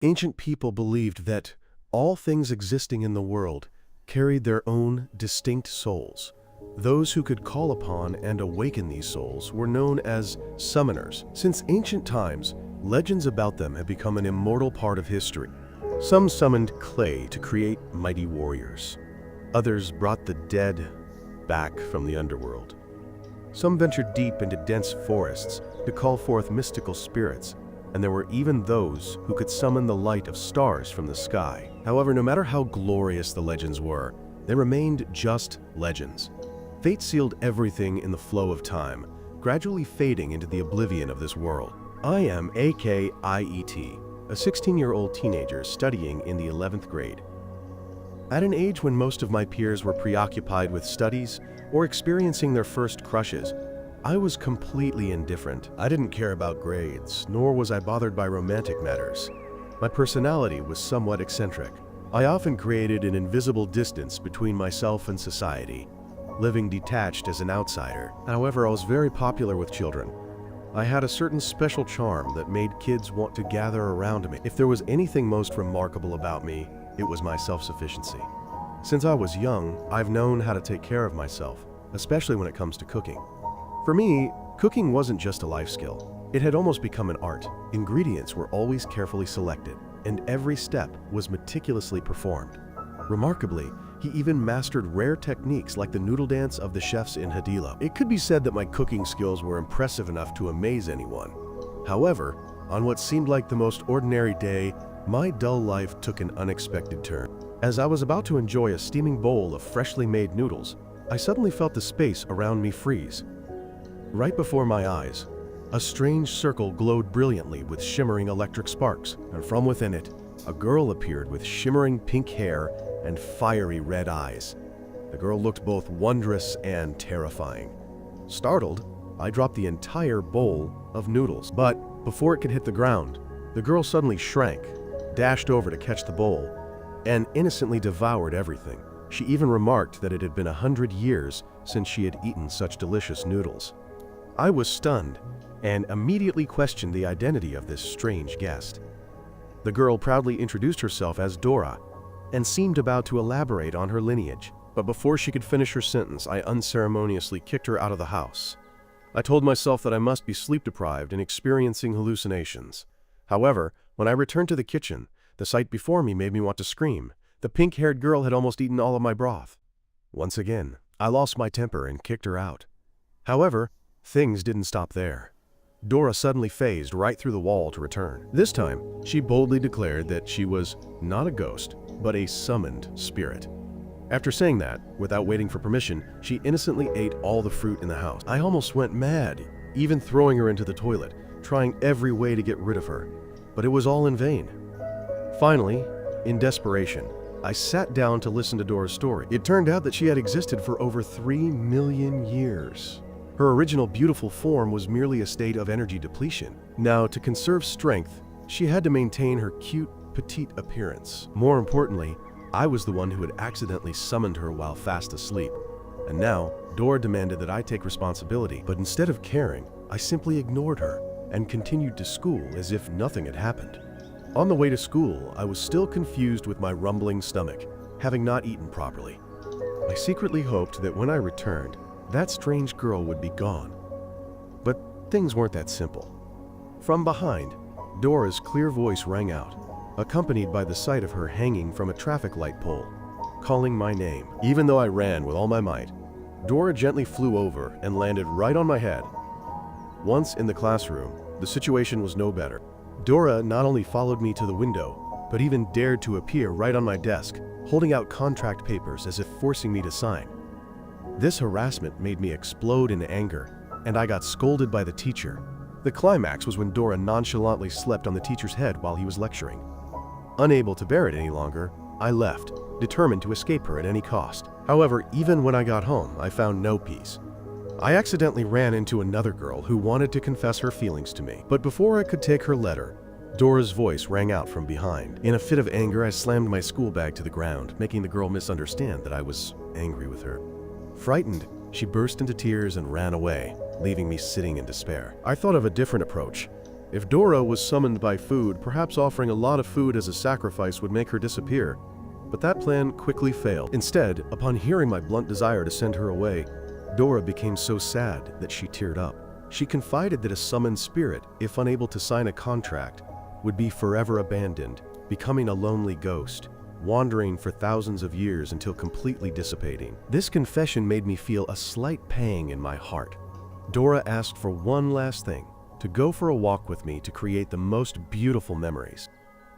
Ancient people believed that all things existing in the world carried their own distinct souls. Those who could call upon and awaken these souls were known as summoners. Since ancient times, legends about them have become an immortal part of history. Some summoned clay to create mighty warriors. Others brought the dead back from the underworld. Some ventured deep into dense forests to call forth mystical spirits, and there were even those who could summon the light of stars from the sky. However, no matter how glorious the legends were, they remained just legends. Fate sealed everything in the flow of time, gradually fading into the oblivion of this world. I am AKIET, a 16-year-old teenager studying in the 11th grade. At an age when most of my peers were preoccupied with studies or experiencing their first crushes, I was completely indifferent. I didn't care about grades, nor was I bothered by romantic matters. My personality was somewhat eccentric. I often created an invisible distance between myself and society, living detached as an outsider. However, I was very popular with children. I had a certain special charm that made kids want to gather around me. If there was anything most remarkable about me, it was my self-sufficiency. Since I was young, I've known how to take care of myself, especially when it comes to cooking. For me, cooking wasn't just a life skill. It had almost become an art. Ingredients were always carefully selected, and every step was meticulously performed. Remarkably, he even mastered rare techniques like the noodle dance of the chefs in Hadilo. It could be said that my cooking skills were impressive enough to amaze anyone. However, on what seemed like the most ordinary day, my dull life took an unexpected turn. As I was about to enjoy a steaming bowl of freshly made noodles, I suddenly felt the space around me freeze. Right before my eyes, a strange circle glowed brilliantly with shimmering electric sparks, and from within it, a girl appeared with shimmering pink hair and fiery red eyes. The girl looked both wondrous and terrifying. Startled, I dropped the entire bowl of noodles, but before it could hit the ground, the girl suddenly shrank, dashed over to catch the bowl, and innocently devoured everything. She even remarked that it had been 100 years since she had eaten such delicious noodles. I was stunned and immediately questioned the identity of this strange guest. The girl proudly introduced herself as Dora and seemed about to elaborate on her lineage. But before she could finish her sentence, I unceremoniously kicked her out of the house. I told myself that I must be sleep-deprived and experiencing hallucinations. However, when I returned to the kitchen, the sight before me made me want to scream. The pink-haired girl had almost eaten all of my broth. Once again, I lost my temper and kicked her out. However, things didn't stop there. Dora suddenly phased right through the wall to return. This time, she boldly declared that she was not a ghost, but a summoned spirit. After saying that, without waiting for permission, she innocently ate all the fruit in the house. I almost went mad, even throwing her into the toilet, trying every way to get rid of her. But it was all in vain. Finally, in desperation, I sat down to listen to Dora's story. It turned out that she had existed for over 3 million years. Her original beautiful form was merely a state of energy depletion. Now, to conserve strength, she had to maintain her cute, petite appearance. More importantly, I was the one who had accidentally summoned her while fast asleep. And now, Dora demanded that I take responsibility, but instead of caring, I simply ignored her and continued to school as if nothing had happened. On the way to school, I was still confused with my rumbling stomach, having not eaten properly. I secretly hoped that when I returned, that strange girl would be gone. But things weren't that simple. From behind, Dora's clear voice rang out, accompanied by the sight of her hanging from a traffic light pole, calling my name. Even though I ran with all my might, Dora gently flew over and landed right on my head. Once in the classroom, the situation was no better. Dora not only followed me to the window, but even dared to appear right on my desk, holding out contract papers as if forcing me to sign. This harassment made me explode in anger, and I got scolded by the teacher. The climax was when Dora nonchalantly slept on the teacher's head while he was lecturing. Unable to bear it any longer, I left, determined to escape her at any cost. However, even when I got home, I found no peace. I accidentally ran into another girl who wanted to confess her feelings to me. But before I could take her letter, Dora's voice rang out from behind. In a fit of anger, I slammed my school bag to the ground, making the girl misunderstand that I was angry with her. Frightened, she burst into tears and ran away, leaving me sitting in despair. I thought of a different approach. If Dora was summoned by food, perhaps offering a lot of food as a sacrifice would make her disappear. But that plan quickly failed. Instead, upon hearing my blunt desire to send her away, Dora became so sad that she teared up. She confided that a summoned spirit, if unable to sign a contract, would be forever abandoned, becoming a lonely ghost, wandering for thousands of years until completely dissipating. This confession made me feel a slight pang in my heart. Dora asked for one last thing, to go for a walk with me to create the most beautiful memories.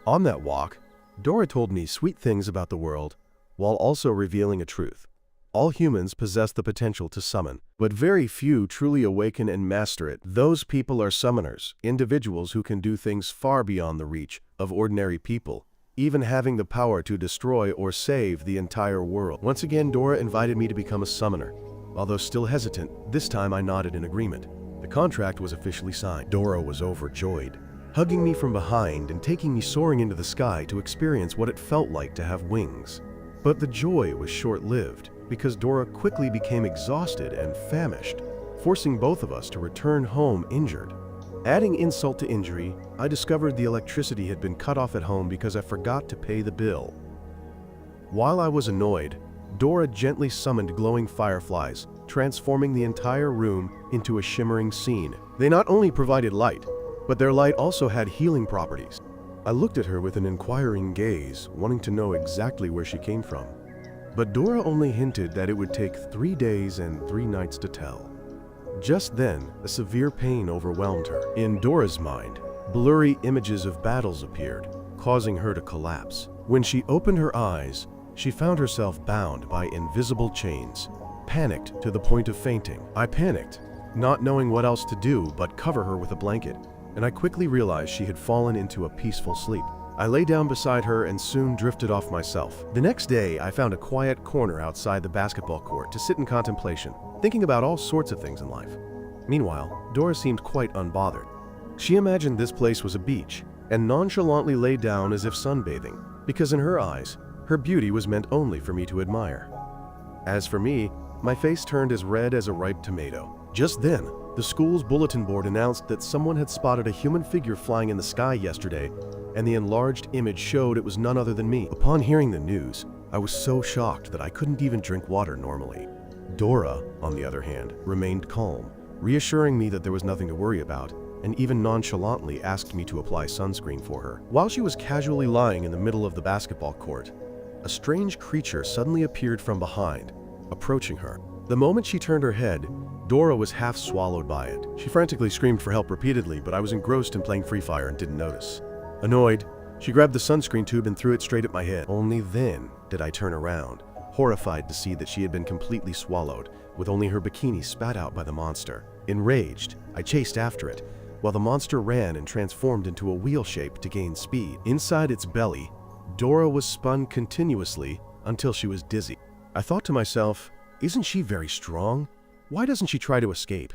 On that walk, Dora told me sweet things about the world, while also revealing a truth. All humans possess the potential to summon, but very few truly awaken and master it. Those people are summoners, individuals who can do things far beyond the reach of ordinary people, even having the power to destroy or save the entire world. Once again, Dora invited me to become a summoner. Although still hesitant, this time I nodded in agreement. The contract was officially signed. Dora was overjoyed, hugging me from behind and taking me soaring into the sky to experience what it felt like to have wings. But the joy was short-lived, because Dora quickly became exhausted and famished, forcing both of us to return home injured. Adding insult to injury, I discovered the electricity had been cut off at home because I forgot to pay the bill. While I was annoyed, Dora gently summoned glowing fireflies, transforming the entire room into a shimmering scene. They not only provided light, but their light also had healing properties. I looked at her with an inquiring gaze, wanting to know exactly where she came from. But Dora only hinted that it would take 3 days and 3 nights to tell. Just then, a severe pain overwhelmed her. In Dora's mind, blurry images of battles appeared, causing her to collapse. When she opened her eyes, she found herself bound by invisible chains, panicked to the point of fainting. I panicked, not knowing what else to do but cover her with a blanket, and I quickly realized she had fallen into a peaceful sleep. I lay down beside her and soon drifted off myself. The next day, I found a quiet corner outside the basketball court to sit in contemplation, thinking about all sorts of things in life. Meanwhile, Dora seemed quite unbothered. She imagined this place was a beach and nonchalantly lay down as if sunbathing, because in her eyes, her beauty was meant only for me to admire. As for me, my face turned as red as a ripe tomato. Just then, the school's bulletin board announced that someone had spotted a human figure flying in the sky yesterday, and the enlarged image showed it was none other than me. Upon hearing the news, I was so shocked that I couldn't even drink water normally. Dora, on the other hand, remained calm, reassuring me that there was nothing to worry about, and even nonchalantly asked me to apply sunscreen for her. While she was casually lying in the middle of the basketball court, a strange creature suddenly appeared from behind, approaching her. The moment she turned her head, Dora was half swallowed by it. She frantically screamed for help repeatedly, but I was engrossed in playing Free Fire and didn't notice. Annoyed, she grabbed the sunscreen tube and threw it straight at my head. Only then did I turn around, horrified to see that she had been completely swallowed, with only her bikini spat out by the monster. Enraged, I chased after it, while the monster ran and transformed into a wheel shape to gain speed. Inside its belly, Dora was spun continuously until she was dizzy. I thought to myself, isn't she very strong? Why doesn't she try to escape?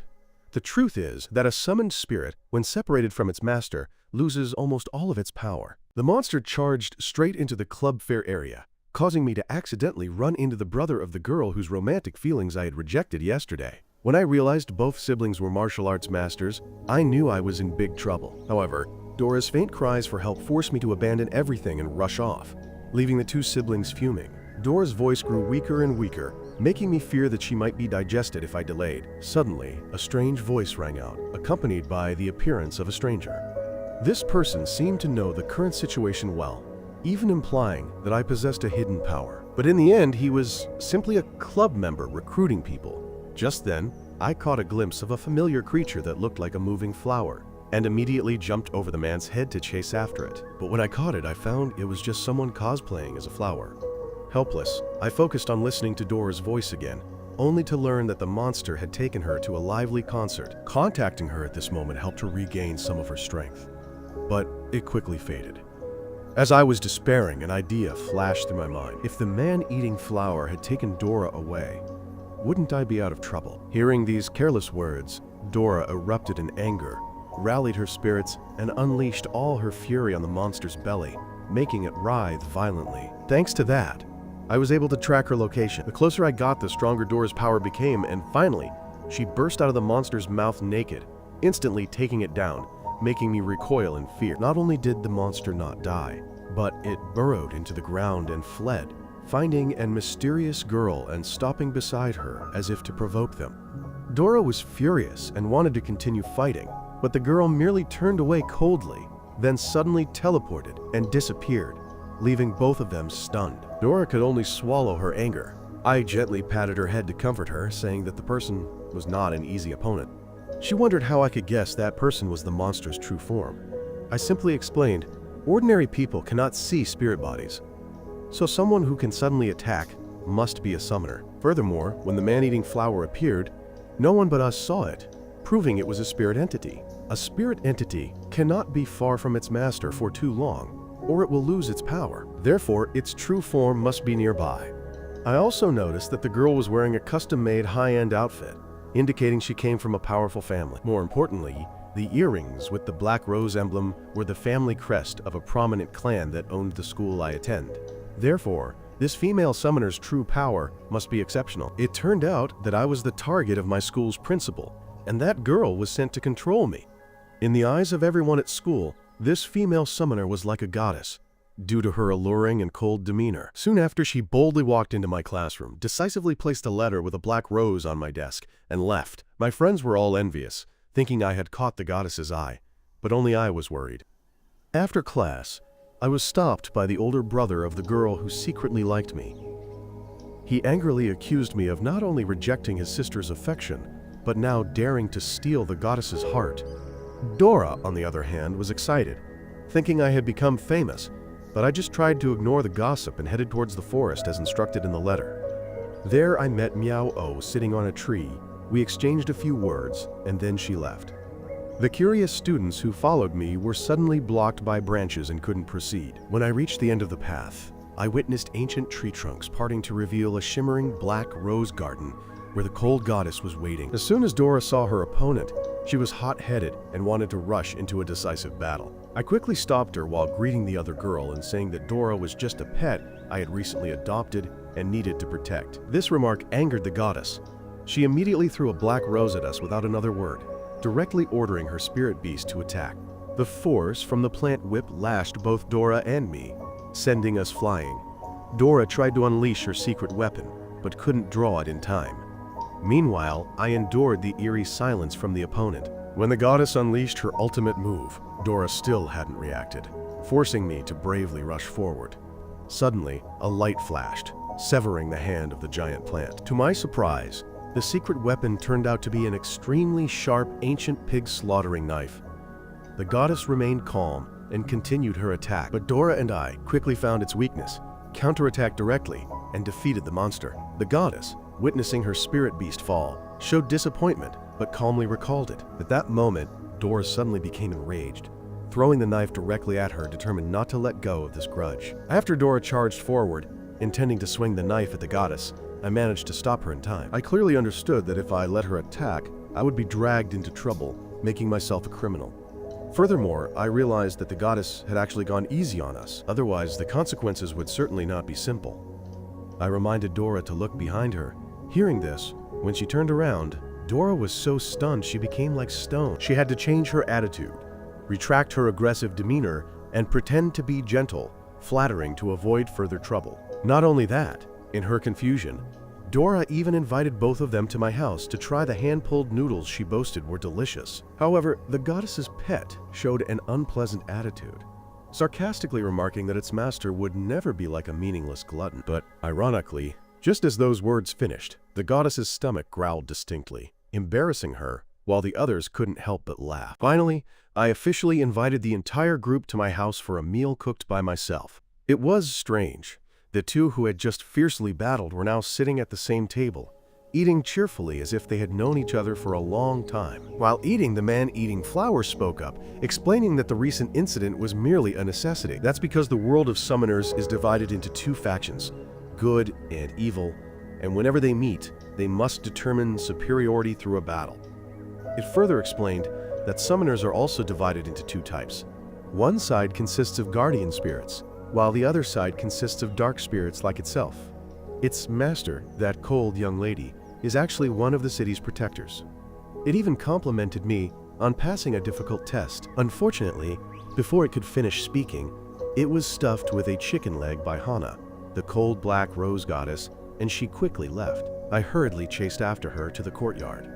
The truth is that a summoned spirit, when separated from its master, loses almost all of its power. The monster charged straight into the club fair area, causing me to accidentally run into the brother of the girl whose romantic feelings I had rejected yesterday. When I realized both siblings were martial arts masters, I knew I was in big trouble. However, Dora's faint cries for help forced me to abandon everything and rush off, leaving the two siblings fuming. Dora's voice grew weaker and weaker, making me fear that she might be digested if I delayed. Suddenly, a strange voice rang out, accompanied by the appearance of a stranger. This person seemed to know the current situation well, even implying that I possessed a hidden power. But in the end, he was simply a club member recruiting people. Just then, I caught a glimpse of a familiar creature that looked like a moving flower, and immediately jumped over the man's head to chase after it. But when I caught it, I found it was just someone cosplaying as a flower. Helpless, I focused on listening to Dora's voice again, only to learn that the monster had taken her to a lively concert. Contacting her at this moment helped her regain some of her strength, but it quickly faded. As I was despairing, an idea flashed through my mind. If the man-eating flower had taken Dora away, wouldn't I be out of trouble? Hearing these careless words, Dora erupted in anger, rallied her spirits, and unleashed all her fury on the monster's belly, making it writhe violently. Thanks to that, I was able to track her location. The closer I got, the stronger Dora's power became, and finally, she burst out of the monster's mouth naked, instantly taking it down, making me recoil in fear. Not only did the monster not die, but it burrowed into the ground and fled, finding a mysterious girl and stopping beside her as if to provoke them. Dora was furious and wanted to continue fighting, but the girl merely turned away coldly, then suddenly teleported and disappeared, leaving both of them stunned. Dora could only swallow her anger. I gently patted her head to comfort her, saying that the person was not an easy opponent. She wondered how I could guess that person was the monster's true form. I simply explained, ordinary people cannot see spirit bodies, so someone who can suddenly attack must be a summoner. Furthermore, when the man-eating flower appeared, no one but us saw it, proving it was a spirit entity. A spirit entity cannot be far from its master for too long, or it will lose its power. Therefore, its true form must be nearby. I also noticed that the girl was wearing a custom-made high-end outfit, indicating she came from a powerful family. More importantly, the earrings with the black rose emblem were the family crest of a prominent clan that owned the school I attend. Therefore, this female summoner's true power must be exceptional. It turned out that I was the target of my school's principal, and that girl was sent to control me. In the eyes of everyone at school, this female summoner was like a goddess, due to her alluring and cold demeanor. Soon after, she boldly walked into my classroom, decisively placed a letter with a black rose on my desk, and left. My friends were all envious, thinking I had caught the goddess's eye, but only I was worried. After class, I was stopped by the older brother of the girl who secretly liked me. He angrily accused me of not only rejecting his sister's affection, but now daring to steal the goddess's heart. Dora, on the other hand, was excited, thinking I had become famous, but I just tried to ignore the gossip and headed towards the forest as instructed in the letter. There I met Meow-O sitting on a tree. We exchanged a few words, and then she left. The curious students who followed me were suddenly blocked by branches and couldn't proceed. When I reached the end of the path, I witnessed ancient tree trunks parting to reveal a shimmering black rose garden where the cold goddess was waiting. As soon as Dora saw her opponent, she was hot-headed and wanted to rush into a decisive battle. I quickly stopped her while greeting the other girl and saying that Dora was just a pet I had recently adopted and needed to protect. This remark angered the goddess. She immediately threw a black rose at us without another word, directly ordering her spirit beast to attack. The force from the plant whip lashed both Dora and me, sending us flying. Dora tried to unleash her secret weapon, but couldn't draw it in time. Meanwhile, I endured the eerie silence from the opponent. When the goddess unleashed her ultimate move, Dora still hadn't reacted, forcing me to bravely rush forward. Suddenly, a light flashed, severing the hand of the giant plant. To my surprise, the secret weapon turned out to be an extremely sharp ancient pig slaughtering knife. The goddess remained calm and continued her attack, but Dora and I quickly found its weakness, counterattacked directly, and defeated the monster. The goddess, witnessing her spirit beast fall, showed disappointment, but calmly recalled it. At that moment, Dora suddenly became enraged, throwing the knife directly at her, determined not to let go of this grudge. After Dora charged forward, intending to swing the knife at the goddess, I managed to stop her in time. I clearly understood that if I let her attack, I would be dragged into trouble, making myself a criminal. Furthermore, I realized that the goddess had actually gone easy on us, otherwise the consequences would certainly not be simple. I reminded Dora to look behind her. Hearing this, when she turned around, Dora was so stunned she became like stone. She had to change her attitude, retract her aggressive demeanor, and pretend to be gentle, flattering to avoid further trouble. Not only that, in her confusion, Dora even invited both of them to my house to try the hand-pulled noodles she boasted were delicious. However, the goddess's pet showed an unpleasant attitude, sarcastically remarking that its master would never be like a meaningless glutton. But ironically, just as those words finished, the goddess's stomach growled distinctly, embarrassing her, while the others couldn't help but laugh. Finally, I officially invited the entire group to my house for a meal cooked by myself. It was strange. The two who had just fiercely battled were now sitting at the same table, eating cheerfully as if they had known each other for a long time. While eating, the man-eating flower spoke up, explaining that the recent incident was merely a necessity. That's because the world of summoners is divided into two factions, good and evil, and whenever they meet, they must determine superiority through a battle. It further explained that summoners are also divided into two types. One side consists of guardian spirits, while the other side consists of dark spirits like itself. Its master, that cold young lady, is actually one of the city's protectors. It even complimented me on passing a difficult test. Unfortunately, before it could finish speaking, it was stuffed with a chicken leg by Hana, the cold black rose goddess, and she quickly left. I hurriedly chased after her to the courtyard.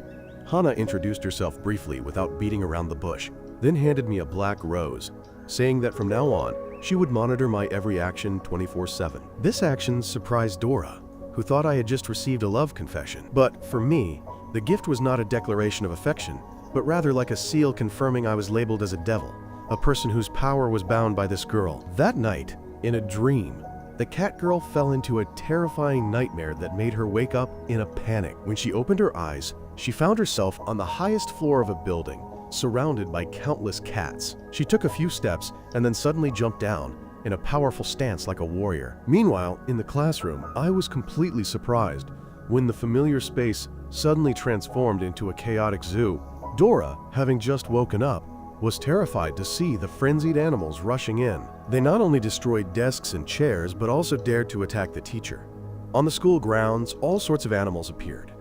Hana introduced herself briefly without beating around the bush, then handed me a black rose, saying that from now on, she would monitor my every action 24/7. This action surprised Dora, who thought I had just received a love confession. But for me, the gift was not a declaration of affection, but rather like a seal confirming I was labeled as a devil, a person whose power was bound by this girl. That night, in a dream, the cat girl fell into a terrifying nightmare that made her wake up in a panic. When she opened her eyes, she found herself on the highest floor of a building, surrounded by countless cats. She took a few steps and then suddenly jumped down in a powerful stance like a warrior. Meanwhile, in the classroom, I was completely surprised when the familiar space suddenly transformed into a chaotic zoo. Dora, having just woken up, was terrified to see the frenzied animals rushing in. They not only destroyed desks and chairs, but also dared to attack the teacher. On the school grounds, all sorts of animals appeared,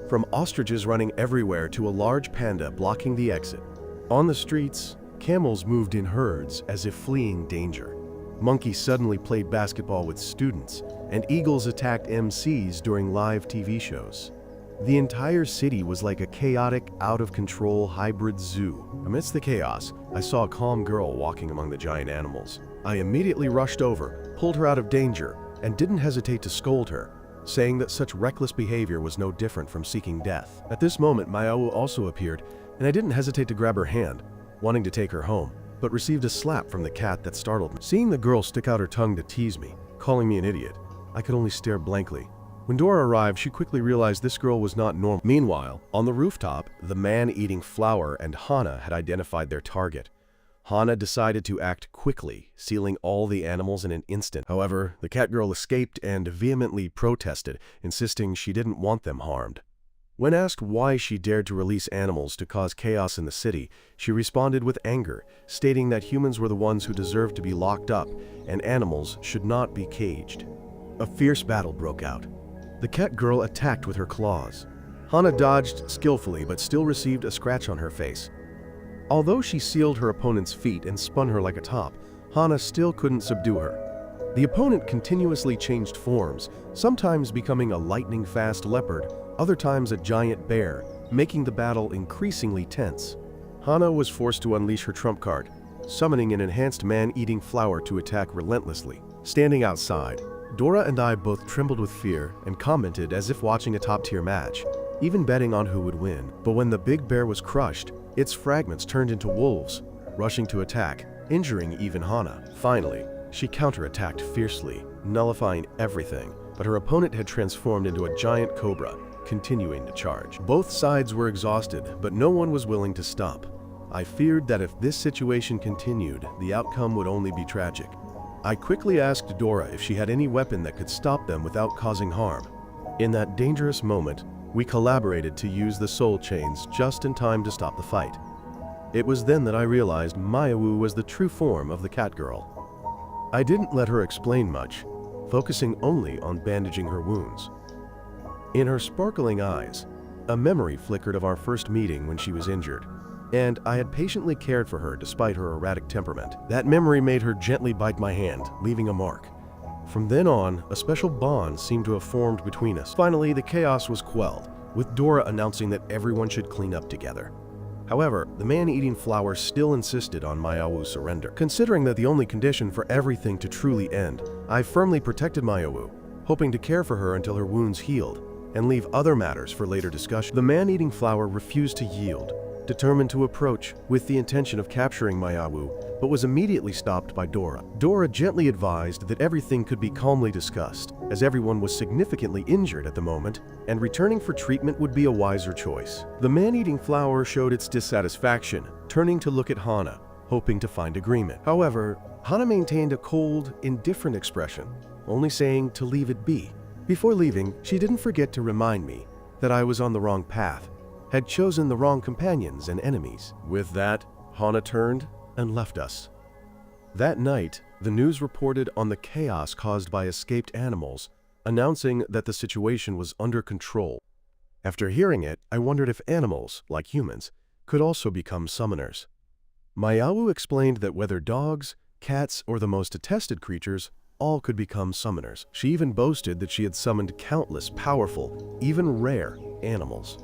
from ostriches running everywhere to a large panda blocking the exit. On the streets, camels moved in herds as if fleeing danger. Monkeys suddenly played basketball with students, and eagles attacked MCs during live TV shows. The entire city was like a chaotic, out-of-control hybrid zoo. Amidst the chaos, I saw a calm girl walking among the giant animals. I immediately rushed over, pulled her out of danger, and didn't hesitate to scold her, saying that such reckless behavior was no different from seeking death. At this moment, Mayawu also appeared, and I didn't hesitate to grab her hand, wanting to take her home, but received a slap from the cat that startled me. Seeing the girl stick out her tongue to tease me, calling me an idiot, I could only stare blankly. When Dora arrived, she quickly realized this girl was not normal. Meanwhile, on the rooftop, the man eating flour and Hana had identified their target. Hana decided to act quickly, sealing all the animals in an instant. However, the cat girl escaped and vehemently protested, insisting she didn't want them harmed. When asked why she dared to release animals to cause chaos in the city, she responded with anger, stating that humans were the ones who deserved to be locked up and animals should not be caged. A fierce battle broke out. The cat girl attacked with her claws. Hana dodged skillfully but still received a scratch on her face. Although she sealed her opponent's feet and spun her like a top, Hana still couldn't subdue her. The opponent continuously changed forms, sometimes becoming a lightning-fast leopard, other times a giant bear, making the battle increasingly tense. Hana was forced to unleash her trump card, summoning an enhanced man-eating flower to attack relentlessly. Standing outside, Dora and I both trembled with fear and commented as if watching a top-tier match, even betting on who would win. But when the big bear was crushed, its fragments turned into wolves, rushing to attack, injuring even Hana. Finally, she counterattacked fiercely, nullifying everything, but her opponent had transformed into a giant cobra, continuing to charge. Both sides were exhausted, but no one was willing to stop. I feared that if this situation continued, the outcome would only be tragic. I quickly asked Dora if she had any weapon that could stop them without causing harm. In that dangerous moment, we collaborated to use the soul chains just in time to stop the fight. It was then that I realized Mayawu was the true form of the cat girl. I didn't let her explain much, focusing only on bandaging her wounds. In her sparkling eyes, a memory flickered of our first meeting when she was injured, and I had patiently cared for her despite her erratic temperament. That memory made her gently bite my hand, leaving a mark. From then on, a special bond seemed to have formed between us. Finally, the chaos was quelled, with Dora announcing that everyone should clean up together. However, the man-eating flower still insisted on Mayawu's surrender. Considering that the only condition for everything to truly end, I firmly protected Mayawu, hoping to care for her until her wounds healed, and leave other matters for later discussion. The man-eating flower refused to yield, determined to approach with the intention of capturing Mayawu, but was immediately stopped by Dora. Dora gently advised that everything could be calmly discussed, as everyone was significantly injured at the moment, and returning for treatment would be a wiser choice. The man-eating flower showed its dissatisfaction, turning to look at Hana, hoping to find agreement. However, Hana maintained a cold, indifferent expression, only saying to leave it be. Before leaving, she didn't forget to remind me that I was on the wrong path, had chosen the wrong companions and enemies. With that, Hana turned and left us. That night, the news reported on the chaos caused by escaped animals, announcing that the situation was under control. After hearing it, I wondered if animals, like humans, could also become summoners. Mayawu explained that whether dogs, cats, or the most detested creatures, all could become summoners. She even boasted that she had summoned countless powerful, even rare, animals.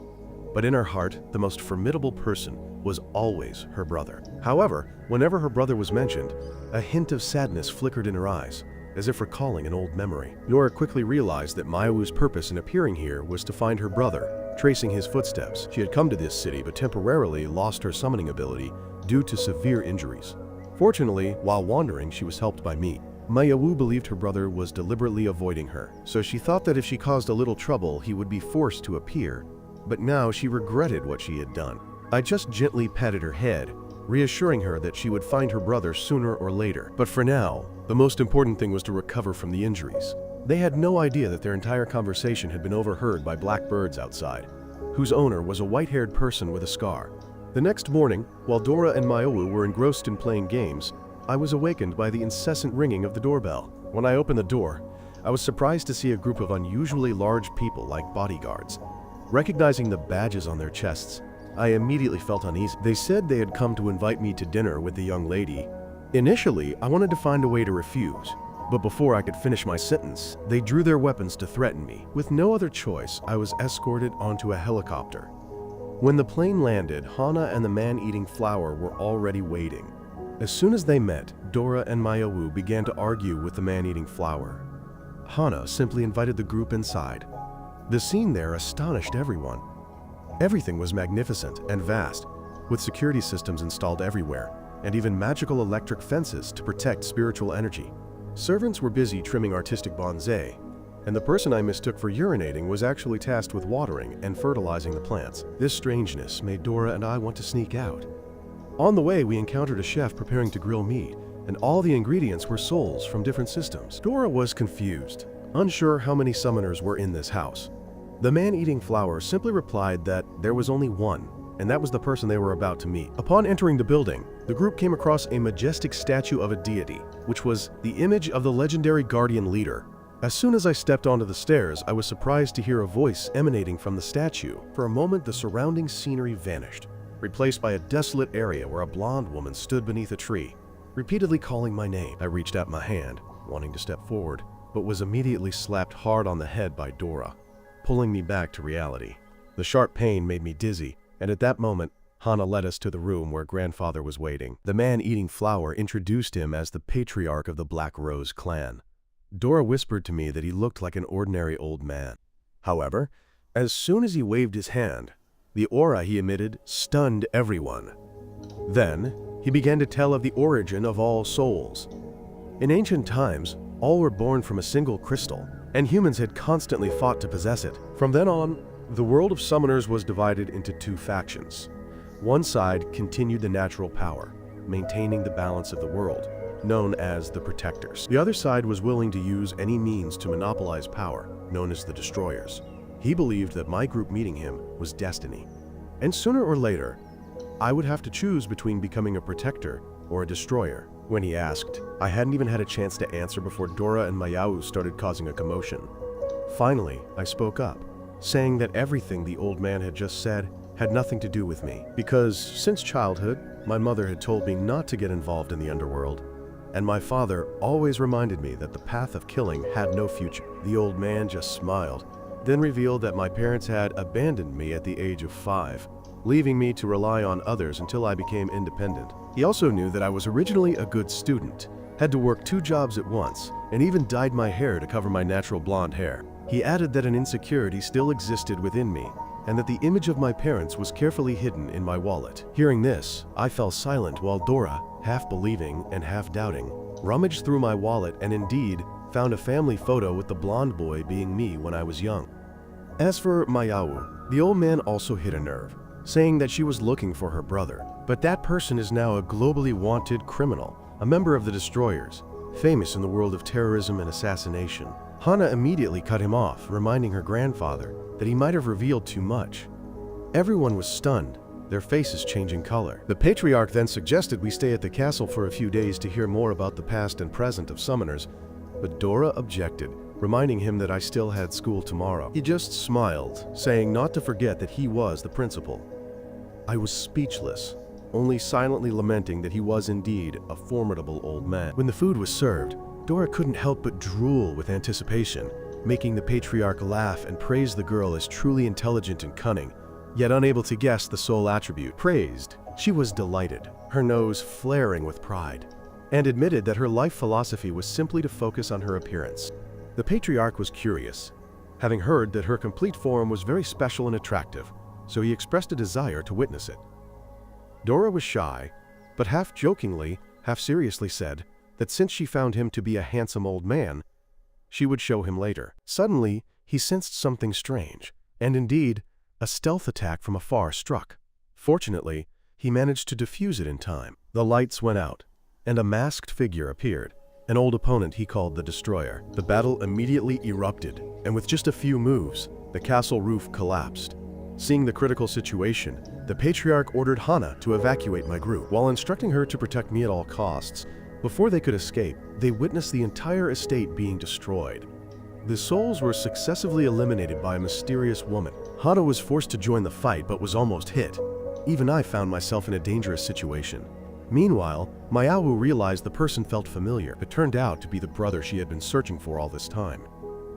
But in her heart, the most formidable person was always her brother. However, whenever her brother was mentioned, a hint of sadness flickered in her eyes, as if recalling an old memory. Dora quickly realized that Mayawu's purpose in appearing here was to find her brother, tracing his footsteps. She had come to this city but temporarily lost her summoning ability due to severe injuries. Fortunately, while wandering, she was helped by me. Mayawu believed her brother was deliberately avoiding her, so she thought that if she caused a little trouble, he would be forced to appear. But now she regretted what she had done. I just gently patted her head, reassuring her that she would find her brother sooner or later. But for now, the most important thing was to recover from the injuries. They had no idea that their entire conversation had been overheard by black birds outside, whose owner was a white-haired person with a scar. The next morning, while Dora and Mayawu were engrossed in playing games, I was awakened by the incessant ringing of the doorbell. When I opened the door, I was surprised to see a group of unusually large people like bodyguards. Recognizing the badges on their chests, I immediately felt uneasy. They said they had come to invite me to dinner with the young lady. Initially, I wanted to find a way to refuse, but before I could finish my sentence, they drew their weapons to threaten me. With no other choice, I was escorted onto a helicopter. When the plane landed, Hana and the man-eating flower were already waiting. As soon as they met, Dora and Mayawu began to argue with the man-eating flower. Hana simply invited the group inside. The scene there astonished everyone. Everything was magnificent and vast, with security systems installed everywhere, and even magical electric fences to protect spiritual energy. Servants were busy trimming artistic bonsai, and the person I mistook for urinating was actually tasked with watering and fertilizing the plants. This strangeness made Dora and I want to sneak out. On the way, we encountered a chef preparing to grill meat, and all the ingredients were souls from different systems. Dora was confused, unsure how many summoners were in this house. The man-eating flower simply replied that there was only one, and that was the person they were about to meet. Upon entering the building, the group came across a majestic statue of a deity, which was the image of the legendary guardian leader. As soon as I stepped onto the stairs, I was surprised to hear a voice emanating from the statue. For a moment, the surrounding scenery vanished, replaced by a desolate area where a blonde woman stood beneath a tree, repeatedly calling my name. I reached out my hand, wanting to step forward, but was immediately slapped hard on the head by Dora, pulling me back to reality. The sharp pain made me dizzy, and at that moment, Hana led us to the room where grandfather was waiting. The man-eating flower introduced him as the patriarch of the Black Rose clan. Dora whispered to me that he looked like an ordinary old man. However, as soon as he waved his hand, the aura he emitted stunned everyone. Then, he began to tell of the origin of all souls. In ancient times, all were born from a single crystal, and humans had constantly fought to possess it. From then on, the world of summoners was divided into two factions. One side continued the natural power, maintaining the balance of the world, known as the Protectors. The other side was willing to use any means to monopolize power, known as the Destroyers. He believed that my group meeting him was destiny, and sooner or later, I would have to choose between becoming a Protector or a Destroyer. When he asked, I hadn't even had a chance to answer before Dora and Mayawu started causing a commotion. Finally, I spoke up, saying that everything the old man had just said had nothing to do with me, because since childhood, my mother had told me not to get involved in the underworld, and my father always reminded me that the path of killing had no future. The old man just smiled, then revealed that my parents had abandoned me at the age of 5, leaving me to rely on others until I became independent. He also knew that I was originally a good student, had to work 2 jobs at once, and even dyed my hair to cover my natural blonde hair. He added that an insecurity still existed within me, and that the image of my parents was carefully hidden in my wallet. Hearing this, I fell silent while Dora, half believing and half doubting, rummaged through my wallet and indeed found a family photo with the blonde boy being me when I was young. As for Mayawu, the old man also hit a nerve, saying that she was looking for her brother, but that person is now a globally wanted criminal, a member of the Destroyers, famous in the world of terrorism and assassination. Hana immediately cut him off, reminding her grandfather that he might have revealed too much. Everyone was stunned, their faces changing color. The patriarch then suggested we stay at the castle for a few days to hear more about the past and present of summoners, but Dora objected, reminding him that I still had school tomorrow. He just smiled, saying not to forget that he was the principal. I was speechless, only silently lamenting that he was indeed a formidable old man. When the food was served, Dora couldn't help but drool with anticipation, making the patriarch laugh and praise the girl as truly intelligent and cunning, yet unable to guess the sole attribute praised. She was delighted, her nose flaring with pride, and admitted that her life philosophy was simply to focus on her appearance. The patriarch was curious, having heard that her complete form was very special and attractive, so he expressed a desire to witness it. Dora was shy, but half jokingly, half seriously said that since she found him to be a handsome old man, she would show him later. Suddenly, he sensed something strange, and indeed, a stealth attack from afar struck. Fortunately, he managed to defuse it in time. The lights went out, and a masked figure appeared, an old opponent he called the Destroyer. The battle immediately erupted, and with just a few moves, the castle roof collapsed. Seeing the critical situation, the patriarch ordered Hana to evacuate my group. While instructing her to protect me at all costs, before they could escape, they witnessed the entire estate being destroyed. The souls were successively eliminated by a mysterious woman. Hana was forced to join the fight but was almost hit. Even I found myself in a dangerous situation. Meanwhile, Mayawu realized the person felt familiar. It turned out to be the brother she had been searching for all this time.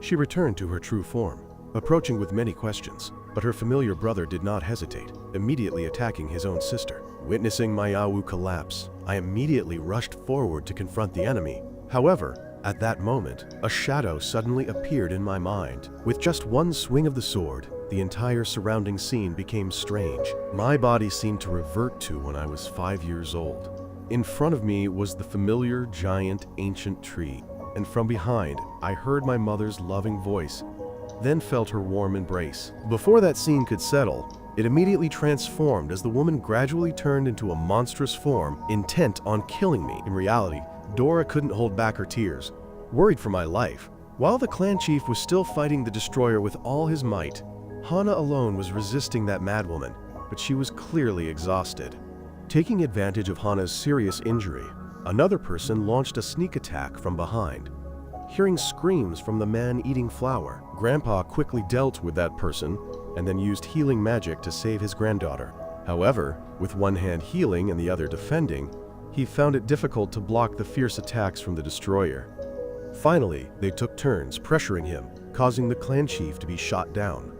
She returned to her true form, approaching with many questions, but her familiar brother did not hesitate, immediately attacking his own sister. Witnessing Mayawu collapse, I immediately rushed forward to confront the enemy. However, at that moment, a shadow suddenly appeared in my mind. With just one swing of the sword, the entire surrounding scene became strange. My body seemed to revert to when I was 5 years old. In front of me was the familiar giant ancient tree, and from behind, I heard my mother's loving voice, then felt her warm embrace. Before that scene could settle, it immediately transformed as the woman gradually turned into a monstrous form, intent on killing me. In reality, Dora couldn't hold back her tears, worried for my life. While the clan chief was still fighting the Destroyer with all his might, Hana alone was resisting that madwoman, but she was clearly exhausted. Taking advantage of Hana's serious injury, another person launched a sneak attack from behind. Hearing screams from the man eating flour, Grandpa quickly dealt with that person and then used healing magic to save his granddaughter. However, with one hand healing and the other defending, he found it difficult to block the fierce attacks from the Destroyer. Finally, they took turns pressuring him, causing the clan chief to be shot down.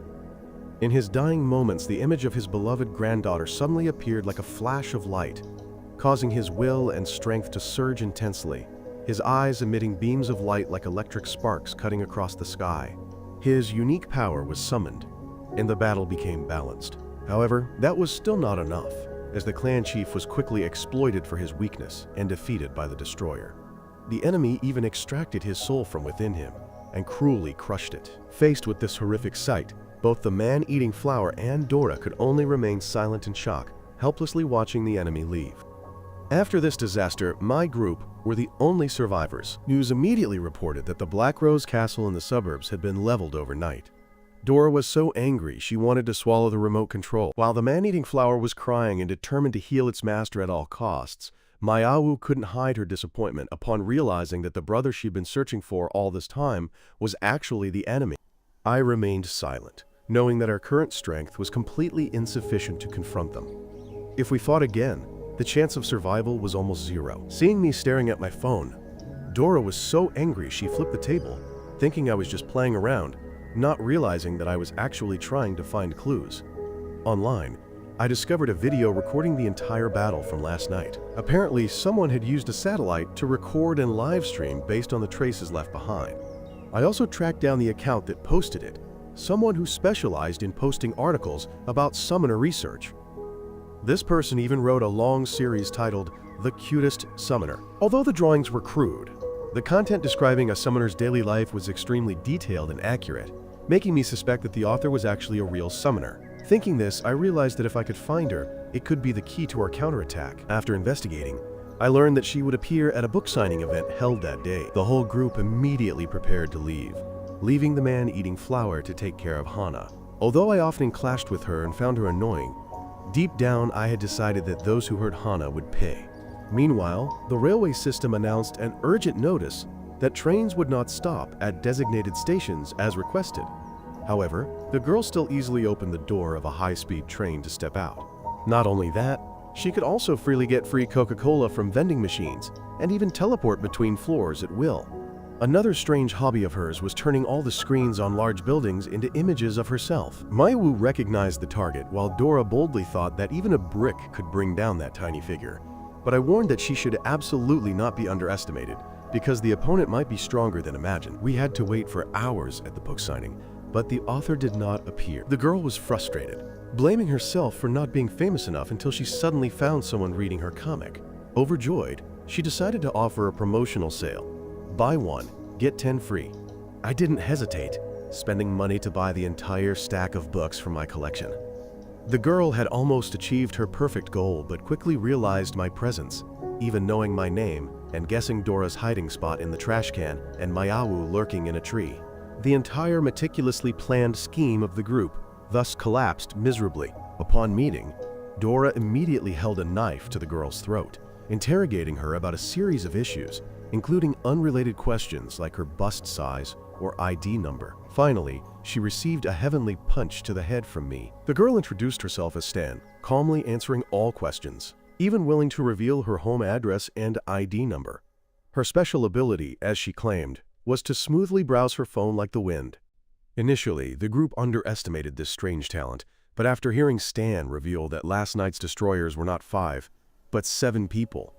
In his dying moments, the image of his beloved granddaughter suddenly appeared like a flash of light, causing his will and strength to surge intensely, his eyes emitting beams of light like electric sparks cutting across the sky. His unique power was summoned, and the battle became balanced. However, that was still not enough, as the clan chief was quickly exploited for his weakness and defeated by the Destroyer. The enemy even extracted his soul from within him and cruelly crushed it. Faced with this horrific sight, both the man eating flour and Dora could only remain silent in shock, helplessly watching the enemy leave. After this disaster, my group were the only survivors. News immediately reported that the Black Rose Castle in the suburbs had been leveled overnight. Dora was so angry she wanted to swallow the remote control. While the man-eating flower was crying and determined to heal its master at all costs, Mayawu couldn't hide her disappointment upon realizing that the brother she'd been searching for all this time was actually the enemy. I remained silent, knowing that our current strength was completely insufficient to confront them. If we fought again, the chance of survival was almost zero. Seeing me staring at my phone, Dora was so angry she flipped the table, thinking I was just playing around, not realizing that I was actually trying to find clues. Online, I discovered a video recording the entire battle from last night. Apparently, someone had used a satellite to record and live stream based on the traces left behind. I also tracked down the account that posted it, someone who specialized in posting articles about summoner research. This person even wrote a long series titled The Cutest Summoner. Although the drawings were crude, the content describing a summoner's daily life was extremely detailed and accurate, making me suspect that the author was actually a real summoner. Thinking this, I realized that if I could find her, it could be the key to our counterattack. After investigating, I learned that she would appear at a book signing event held that day. The whole group immediately prepared to leave, leaving the man eating flour to take care of Hana. Although I often clashed with her and found her annoying, deep down I had decided that those who hurt Hana would pay. Meanwhile, the railway system announced an urgent notice that trains would not stop at designated stations as requested. However, the girl still easily opened the door of a high-speed train to step out. Not only that, she could also freely get free Coca-Cola from vending machines and even teleport between floors at will. Another strange hobby of hers was turning all the screens on large buildings into images of herself. Maya-Wu recognized the target, while Dora boldly thought that even a brick could bring down that tiny figure. But I warned that she should absolutely not be underestimated, because the opponent might be stronger than imagined. We had to wait for hours at the book signing, but the author did not appear. The girl was frustrated, blaming herself for not being famous enough until she suddenly found someone reading her comic. Overjoyed, she decided to offer a promotional sale. Buy one, get 10 free. I didn't hesitate, spending money to buy the entire stack of books from my collection. The girl had almost achieved her perfect goal, but quickly realized my presence, even knowing my name and guessing Dora's hiding spot in the trash can and Maya-Wu lurking in a tree. The entire meticulously planned scheme of the group thus collapsed miserably. Upon meeting, Dora immediately held a knife to the girl's throat, interrogating her about a series of issues, including unrelated questions like her bust size or ID number. Finally, she received a heavenly punch to the head from me. The girl introduced herself as Stan, calmly answering all questions, even willing to reveal her home address and ID number. Her special ability, as she claimed, was to smoothly browse her phone like the wind. Initially, the group underestimated this strange talent, but after hearing Stan reveal that last night's destroyers were not 5, but 7 people,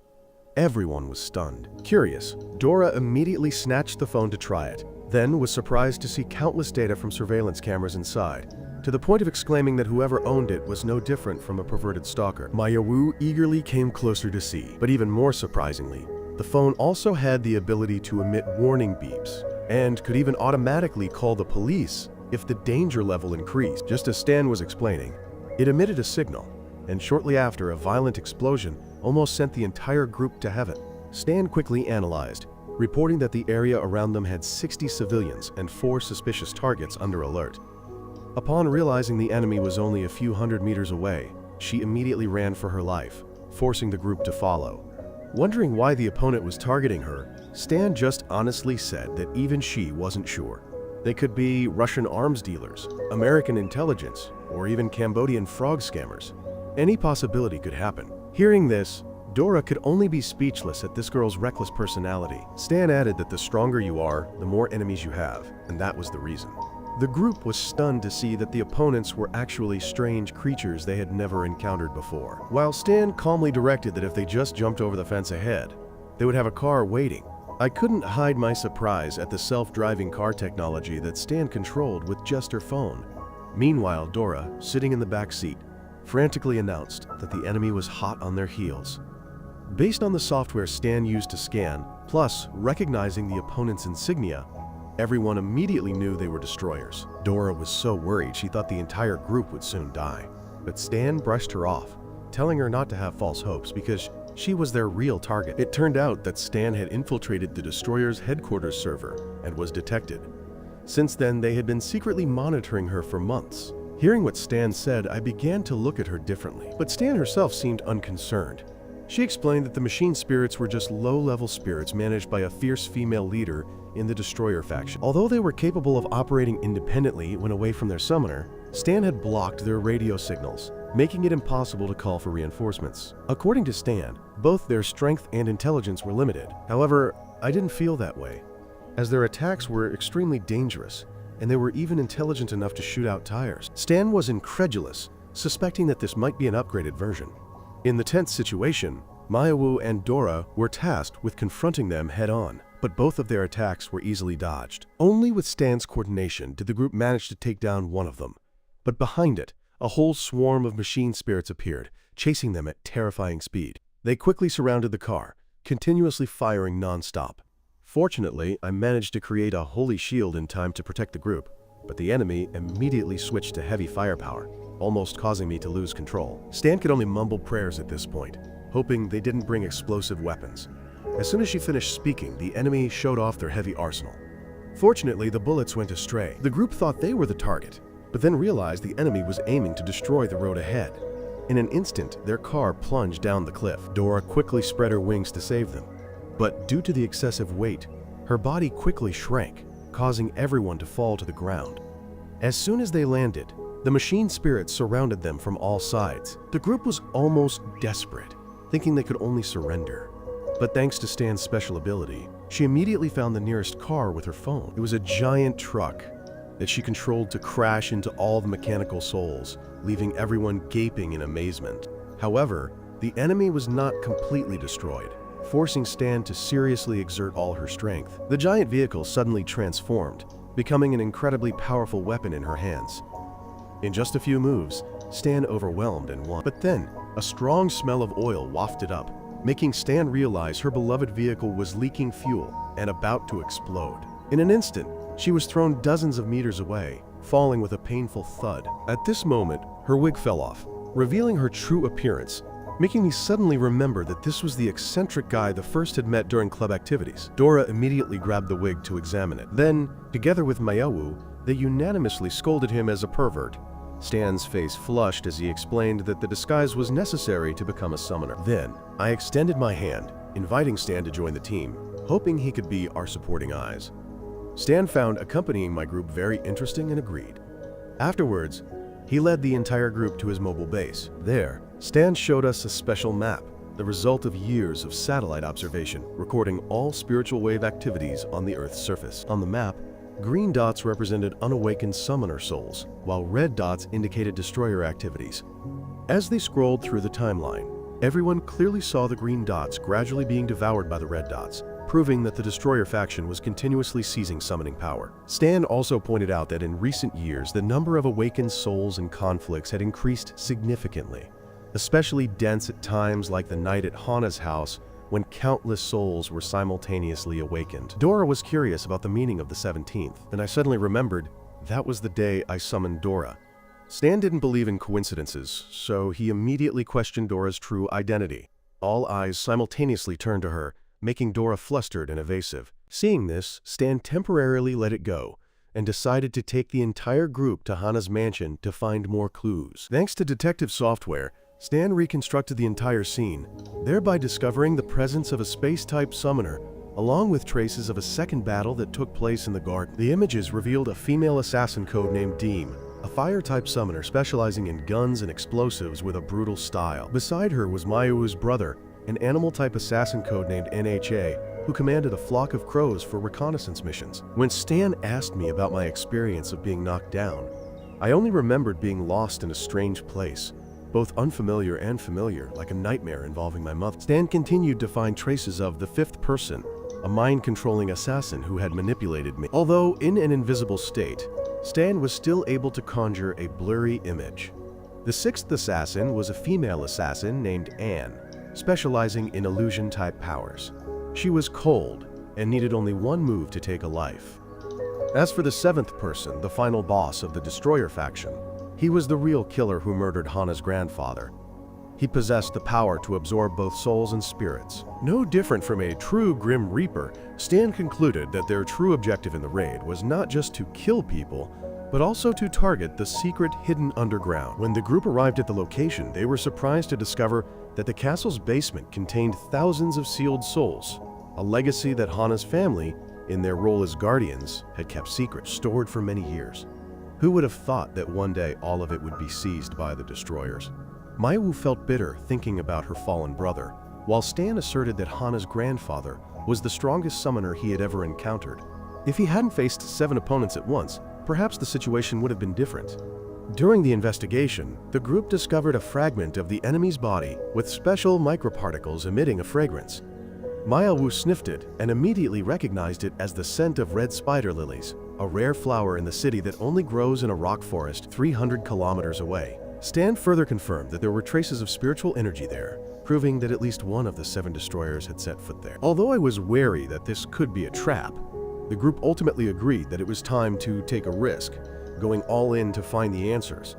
everyone was stunned. Curious, Dora immediately snatched the phone to try it, then was surprised to see countless data from surveillance cameras inside, to the point of exclaiming that whoever owned it was no different from a perverted stalker. Maya-Wu eagerly came closer to see, but even more surprisingly, the phone also had the ability to emit warning beeps, and could even automatically call the police if the danger level increased. Just as Stan was explaining, it emitted a signal, and shortly after, a violent explosion almost sent the entire group to heaven. Stan quickly analyzed, reporting that the area around them had 60 civilians and 4 suspicious targets under alert. Upon realizing the enemy was only a few hundred meters away, she immediately ran for her life, forcing the group to follow. Wondering why the opponent was targeting her, Stan just honestly said that even she wasn't sure. They could be Russian arms dealers, American intelligence, or even Cambodian frog scammers. Any possibility could happen. Hearing this, Dora could only be speechless at this girl's reckless personality. Stan added that the stronger you are, the more enemies you have, and that was the reason. The group was stunned to see that the opponents were actually strange creatures they had never encountered before. While Stan calmly directed that if they just jumped over the fence ahead, they would have a car waiting, I couldn't hide my surprise at the self-driving car technology that Stan controlled with just her phone. Meanwhile, Dora, sitting in the back seat, frantically announced that the enemy was hot on their heels. Based on the software Stan used to scan, plus recognizing the opponent's insignia, everyone immediately knew they were destroyers. Dora was so worried she thought the entire group would soon die. But Stan brushed her off, telling her not to have false hopes because she was their real target. It turned out that Stan had infiltrated the destroyer's headquarters server and was detected. Since then, they had been secretly monitoring her for months. Hearing what Stan said, I began to look at her differently, but Stan herself seemed unconcerned. She explained that the machine spirits were just low-level spirits managed by a fierce female leader in the Destroyer faction. Although they were capable of operating independently when away from their summoner, Stan had blocked their radio signals, making it impossible to call for reinforcements. According to Stan, both their strength and intelligence were limited. However, I didn't feel that way, as their attacks were extremely dangerous, and they were even intelligent enough to shoot out tires. Stan was incredulous, suspecting that this might be an upgraded version. In the tense situation, Maya-Wu and Dora were tasked with confronting them head-on, but both of their attacks were easily dodged. Only with Stan's coordination did the group manage to take down one of them. But behind it, a whole swarm of machine spirits appeared, chasing them at terrifying speed. They quickly surrounded the car, continuously firing non-stop. Fortunately, I managed to create a holy shield in time to protect the group, but the enemy immediately switched to heavy firepower, almost causing me to lose control. Stan could only mumble prayers at this point, hoping they didn't bring explosive weapons. As soon as she finished speaking, the enemy showed off their heavy arsenal. Fortunately, the bullets went astray. The group thought they were the target, but then realized the enemy was aiming to destroy the road ahead. In an instant, their car plunged down the cliff. Dora quickly spread her wings to save them, but due to the excessive weight, her body quickly shrank, causing everyone to fall to the ground. As soon as they landed, The machine spirits surrounded them from all sides. The group was almost desperate, thinking they could only surrender. But thanks to Stan's special ability, she immediately found the nearest car with her phone. It was a giant truck that she controlled to crash into all the mechanical souls, leaving everyone gaping in amazement. However, the enemy was not completely destroyed, forcing Stan to seriously exert all her strength. The giant vehicle suddenly transformed, becoming an incredibly powerful weapon in her hands. In just a few moves, Stan overwhelmed and won. But then, a strong smell of oil wafted up, making Stan realize her beloved vehicle was leaking fuel and about to explode. In an instant, she was thrown dozens of meters away, falling with a painful thud. At this moment, her wig fell off, revealing her true appearance, making me suddenly remember that this was the eccentric guy the first had met during club activities. Dora immediately grabbed the wig to examine it. Then, together with Mayawu, they unanimously scolded him as a pervert. Stan's face flushed as he explained that the disguise was necessary to become a summoner. Then, I extended my hand, inviting Stan to join the team, hoping he could be our supporting eyes. Stan found accompanying my group very interesting and agreed. Afterwards, he led the entire group to his mobile base. There, Stan showed us a special map, the result of years of satellite observation, recording all spiritual wave activities on the Earth's surface. On the map, green dots represented unawakened summoner souls, while red dots indicated destroyer activities. As they scrolled through the timeline, everyone clearly saw the green dots gradually being devoured by the red dots, proving that the destroyer faction was continuously seizing summoning power. Stan also pointed out that in recent years, the number of awakened souls and conflicts had increased significantly, especially dense at times like the night at Hana's house when countless souls were simultaneously awakened. Dora was curious about the meaning of the 17th, and I suddenly remembered that was the day I summoned Dora. Stan didn't believe in coincidences, so he immediately questioned Dora's true identity. All eyes simultaneously turned to her, making Dora flustered and evasive. Seeing this, Stan temporarily let it go and decided to take the entire group to Hana's mansion to find more clues. Thanks to detective software, Stan reconstructed the entire scene, thereby discovering the presence of a space-type summoner, along with traces of a second battle that took place in the garden. The images revealed a female assassin codenamed Deem, a fire-type summoner specializing in guns and explosives with a brutal style. Beside her was Mayu's brother, an animal-type assassin codenamed NHA, who commanded a flock of crows for reconnaissance missions. When Stan asked me about my experience of being knocked down, I only remembered being lost in a strange place, both unfamiliar and familiar, like a nightmare involving my mother. Stan continued to find traces of the fifth person, a mind-controlling assassin who had manipulated me. Although in an invisible state, Stan was still able to conjure a blurry image. The sixth assassin was a female assassin named Anne, specializing in illusion-type powers. She was cold and needed only one move to take a life. As for the seventh person, the final boss of the Destroyer faction, he was the real killer who murdered Hana's grandfather. He possessed the power to absorb both souls and spirits. No different from a true Grim Reaper, Stan concluded that their true objective in the raid was not just to kill people, but also to target the secret hidden underground. When the group arrived at the location, they were surprised to discover that the castle's basement contained thousands of sealed souls, a legacy that Hana's family, in their role as guardians, had kept secret, stored for many years. Who would have thought that one day all of it would be seized by the destroyers? Mayu felt bitter thinking about her fallen brother, while Stan asserted that Hana's grandfather was the strongest summoner he had ever encountered. If he hadn't faced 7 opponents at once, perhaps the situation would have been different. During the investigation, the group discovered a fragment of the enemy's body with special microparticles emitting a fragrance. Mayawu sniffed it and immediately recognized it as the scent of red spider lilies, a rare flower in the city that only grows in a rock forest 300 kilometers away. Stan further confirmed that there were traces of spiritual energy there, proving that at least one of the 7 destroyers had set foot there. Although I was wary that this could be a trap, the group ultimately agreed that it was time to take a risk, going all in to find the answers.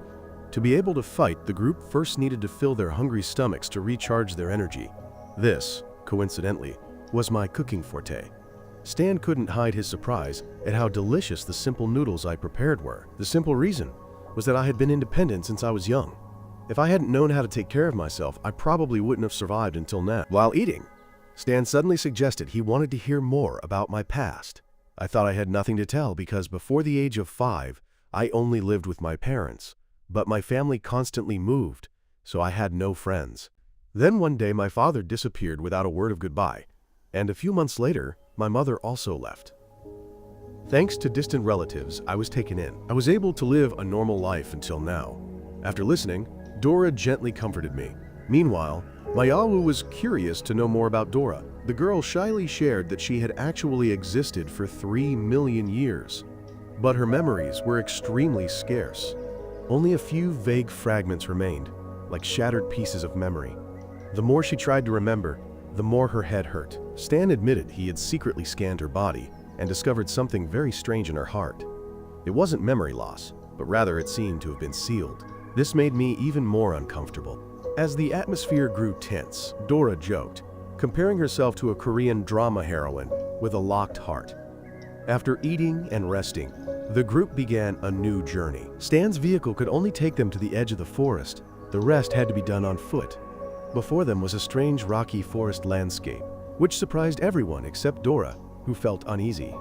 To be able to fight, the group first needed to fill their hungry stomachs to recharge their energy. This, coincidentally, was my cooking forte. Stan couldn't hide his surprise at how delicious the simple noodles I prepared were. The simple reason was that I had been independent since I was young. If I hadn't known how to take care of myself, I probably wouldn't have survived until now. While eating, Stan suddenly suggested he wanted to hear more about my past. I thought I had nothing to tell because before the age of 5, I only lived with my parents. but my family constantly moved, so I had no friends. Then one day my father disappeared without a word of goodbye, and a few months later, my mother also left. Thanks to distant relatives, I was taken in. I was able to live a normal life until now. After listening, Dora gently comforted me. Meanwhile, Mayawu was curious to know more about Dora. The girl shyly shared that she had actually existed for 3 million years, but her memories were extremely scarce. Only a few vague fragments remained, like shattered pieces of memory. The more she tried to remember, the more her head hurt. Stan admitted he had secretly scanned her body and discovered something very strange in her heart. It wasn't memory loss, but rather it seemed to have been sealed. This made me even more uncomfortable. As the atmosphere grew tense, Dora joked, comparing herself to a Korean drama heroine with a locked heart. After eating and resting, the group began a new journey. Stan's vehicle could only take them to the edge of the forest. The rest had to be done on foot. Before them was a strange rocky forest landscape, which surprised everyone except Dora, who felt uneasy.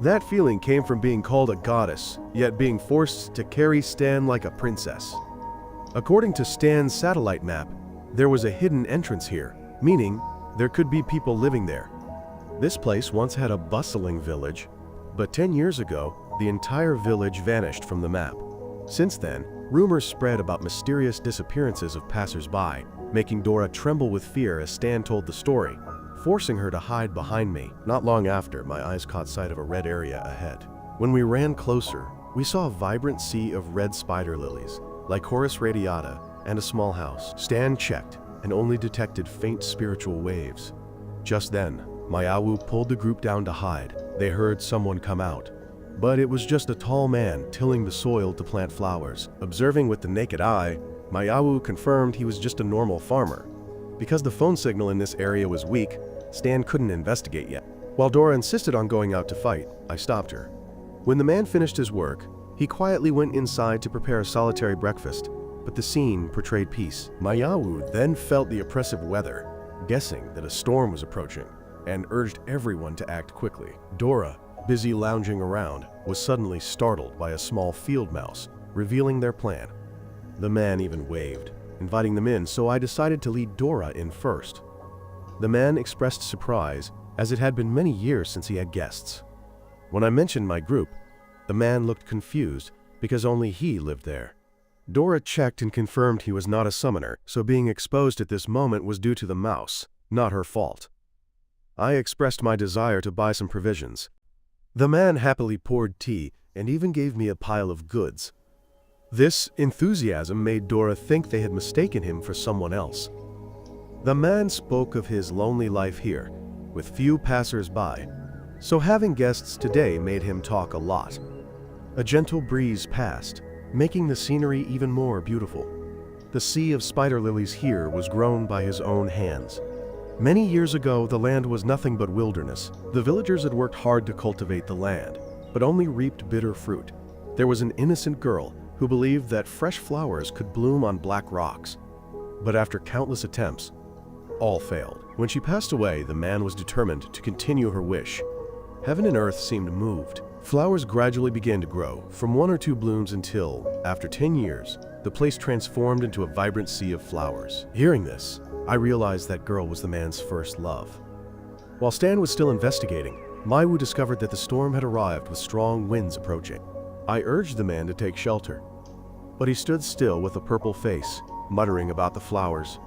That feeling came from being called a goddess, yet being forced to carry Stan like a princess. According to Stan's satellite map, there was a hidden entrance here, meaning there could be people living there. This place once had a bustling village, but 10 years ago, the entire village vanished from the map. Since then, rumors spread about mysterious disappearances of passers-by, making Dora tremble with fear as Stan told the story, forcing her to hide behind me. Not long after, my eyes caught sight of a red area ahead. When we ran closer, we saw a vibrant sea of red spider lilies, like Horus radiata, and a small house. Stan checked and only detected faint spiritual waves. Just then, Mayawu pulled the group down to hide. They heard someone come out, but it was just a tall man tilling the soil to plant flowers. Observing with the naked eye, Mayawu confirmed he was just a normal farmer. Because the phone signal in this area was weak, Stan couldn't investigate yet. While Dora insisted on going out to fight, I stopped her. When the man finished his work, he quietly went inside to prepare a solitary breakfast, but the scene portrayed peace. Mayawu then felt the oppressive weather, guessing that a storm was approaching, and urged everyone to act quickly. Dora, busy lounging around, was suddenly startled by a small field mouse, revealing their plan. The man even waved, inviting them in, so I decided to lead Dora in first. The man expressed surprise, as it had been many years since he had guests. When I mentioned my group, the man looked confused because only he lived there. Dora checked and confirmed he was not a summoner, so being exposed at this moment was due to the mouse, not her fault. I expressed my desire to buy some provisions. The man happily poured tea and even gave me a pile of goods. This enthusiasm made Dora think they had mistaken him for someone else. The man spoke of his lonely life here, with few passers-by, so having guests today made him talk a lot. A gentle breeze passed, making the scenery even more beautiful. The sea of spider lilies here was grown by his own hands. Many years ago, the land was nothing but wilderness. The villagers had worked hard to cultivate the land, but only reaped bitter fruit. There was an innocent girl who believed that fresh flowers could bloom on black rocks. But after countless attempts, all failed. When she passed away, the man was determined to continue her wish. Heaven and earth seemed moved. Flowers gradually began to grow, from 1 or 2 blooms until, after 10 years, the place transformed into a vibrant sea of flowers. Hearing this, I realized that girl was the man's first love. While Stan was still investigating, Mayawu discovered that the storm had arrived with strong winds approaching. I urged the man to take shelter, but he stood still with a purple face, muttering about the flowers.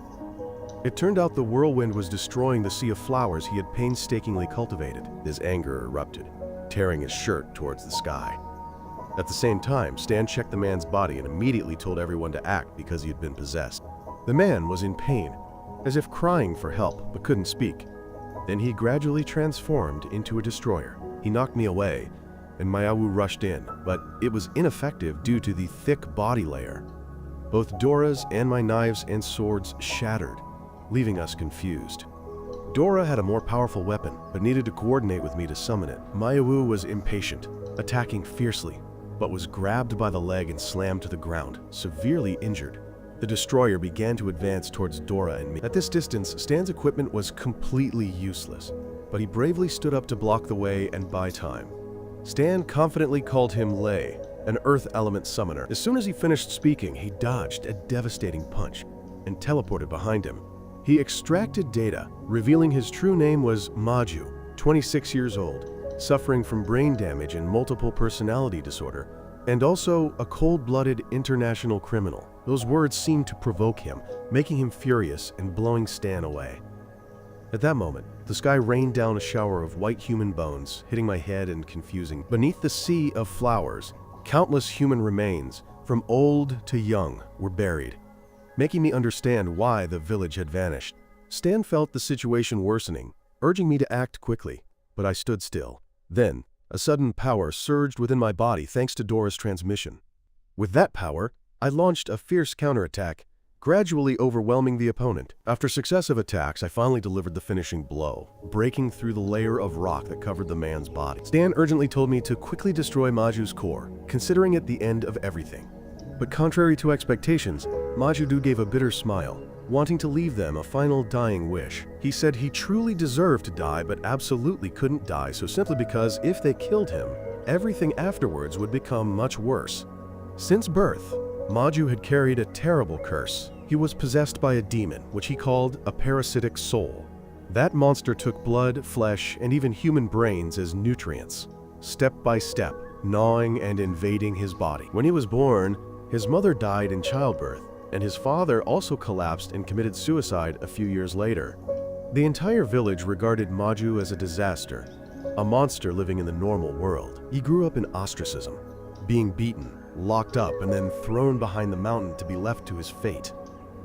It turned out the whirlwind was destroying the sea of flowers he had painstakingly cultivated. His anger erupted, tearing his shirt towards the sky. At the same time, Stan checked the man's body and immediately told everyone to act because he had been possessed. The man was in pain, as if crying for help, but couldn't speak. Then he gradually transformed into a destroyer. He knocked me away, and Mayawu rushed in, but it was ineffective due to the thick body layer. Both Dora's and my knives and swords shattered, leaving us confused. Dora had a more powerful weapon, but needed to coordinate with me to summon it. Mayawu was impatient, attacking fiercely, but was grabbed by the leg and slammed to the ground, severely injured. The destroyer began to advance towards Dora and me. At this distance, Stan's equipment was completely useless, but he bravely stood up to block the way and buy time. Stan confidently called him Lei, an earth element summoner. As soon as he finished speaking, he dodged a devastating punch and teleported behind him. He extracted data, revealing his true name was Maju, 26 years old, suffering from brain damage and multiple personality disorder, and also a cold-blooded international criminal. Those words seemed to provoke him, making him furious and blowing Stan away. At that moment, the sky rained down a shower of white human bones, hitting my head and confusing. Beneath the sea of flowers, countless human remains, from old to young, were buried, making me understand why the village had vanished. Stan felt the situation worsening, urging me to act quickly, but I stood still. Then, a sudden power surged within my body thanks to Dora's transmission. With that power, I launched a fierce counterattack, gradually overwhelming the opponent. After successive attacks, I finally delivered the finishing blow, breaking through the layer of rock that covered the man's body. Stan urgently told me to quickly destroy Maju's core, considering it the end of everything. But contrary to expectations, Maju gave a bitter smile, wanting to leave them a final dying wish. He said he truly deserved to die, but absolutely couldn't die so simply because if they killed him, everything afterwards would become much worse. Since birth, Maju had carried a terrible curse. He was possessed by a demon, which he called a parasitic soul. That monster took blood, flesh, and even human brains as nutrients, step by step, gnawing and invading his body. When he was born, his mother died in childbirth, and his father also collapsed and committed suicide a few years later. The entire village regarded Maju as a disaster, a monster living in the normal world. He grew up in ostracism, being beaten, locked up, and then thrown behind the mountain to be left to his fate.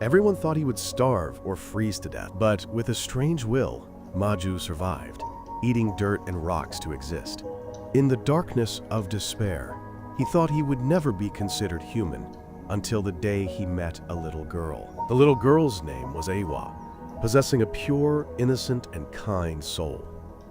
Everyone thought he would starve or freeze to death, but with a strange will, Maju survived, eating dirt and rocks to exist. In the darkness of despair, he thought he would never be considered human until the day he met a little girl. The little girl's name was Awa, possessing a pure, innocent, and kind soul.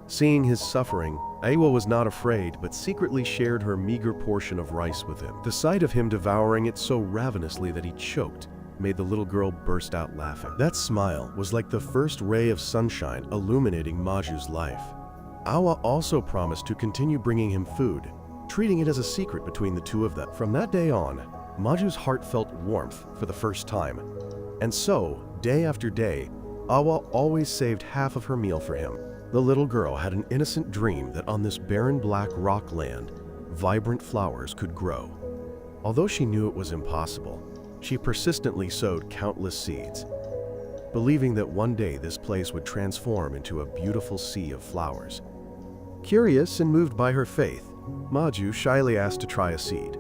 Seeing his suffering, Awa was not afraid, but secretly shared her meager portion of rice with him. The sight of him devouring it so ravenously that he choked made the little girl burst out laughing. That smile was like the first ray of sunshine illuminating Maju's life. Awa also promised to continue bringing him food, treating it as a secret between the two of them. From that day on, Maju's heart felt warmth for the first time. And so, day after day, Awa always saved half of her meal for him. The little girl had an innocent dream that on this barren black rock land, vibrant flowers could grow. Although she knew it was impossible, she persistently sowed countless seeds, believing that one day this place would transform into a beautiful sea of flowers. Curious and moved by her faith, Maju shyly asked to try a seed.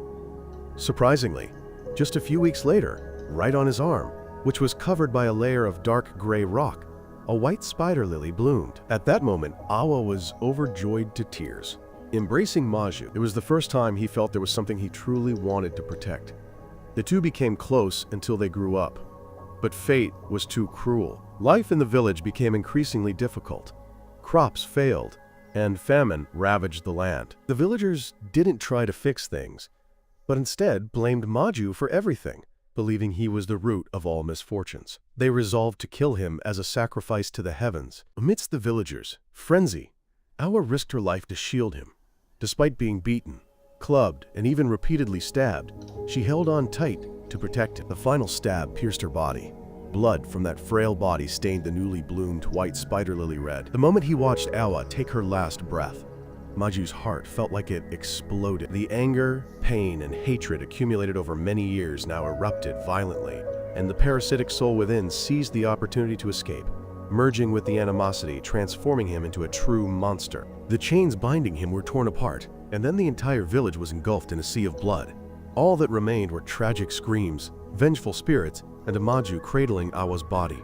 Surprisingly, just a few weeks later, right on his arm, which was covered by a layer of dark gray rock, a white spider lily bloomed. At that moment, Awa was overjoyed to tears. Embracing Maju, it was the first time he felt there was something he truly wanted to protect. The two became close until they grew up. But fate was too cruel. Life in the village became increasingly difficult. Crops failed, and famine ravaged the land. The villagers didn't try to fix things, but instead blamed Maju for everything, believing he was the root of all misfortunes. They resolved to kill him as a sacrifice to the heavens. Amidst the villagers' frenzy, Awa risked her life to shield him. Despite being beaten, clubbed, and even repeatedly stabbed, she held on tight to protect him. The final stab pierced her body. Blood from that frail body stained the newly bloomed white spider lily red. The moment he watched Awa take her last breath, Maju's heart felt like it exploded. The anger, pain, and hatred accumulated over many years now erupted violently, and the parasitic soul within seized the opportunity to escape, merging with the animosity, transforming him into a true monster. The chains binding him were torn apart, and then the entire village was engulfed in a sea of blood. All that remained were tragic screams, vengeful spirits, and a Maju cradling Awa's body.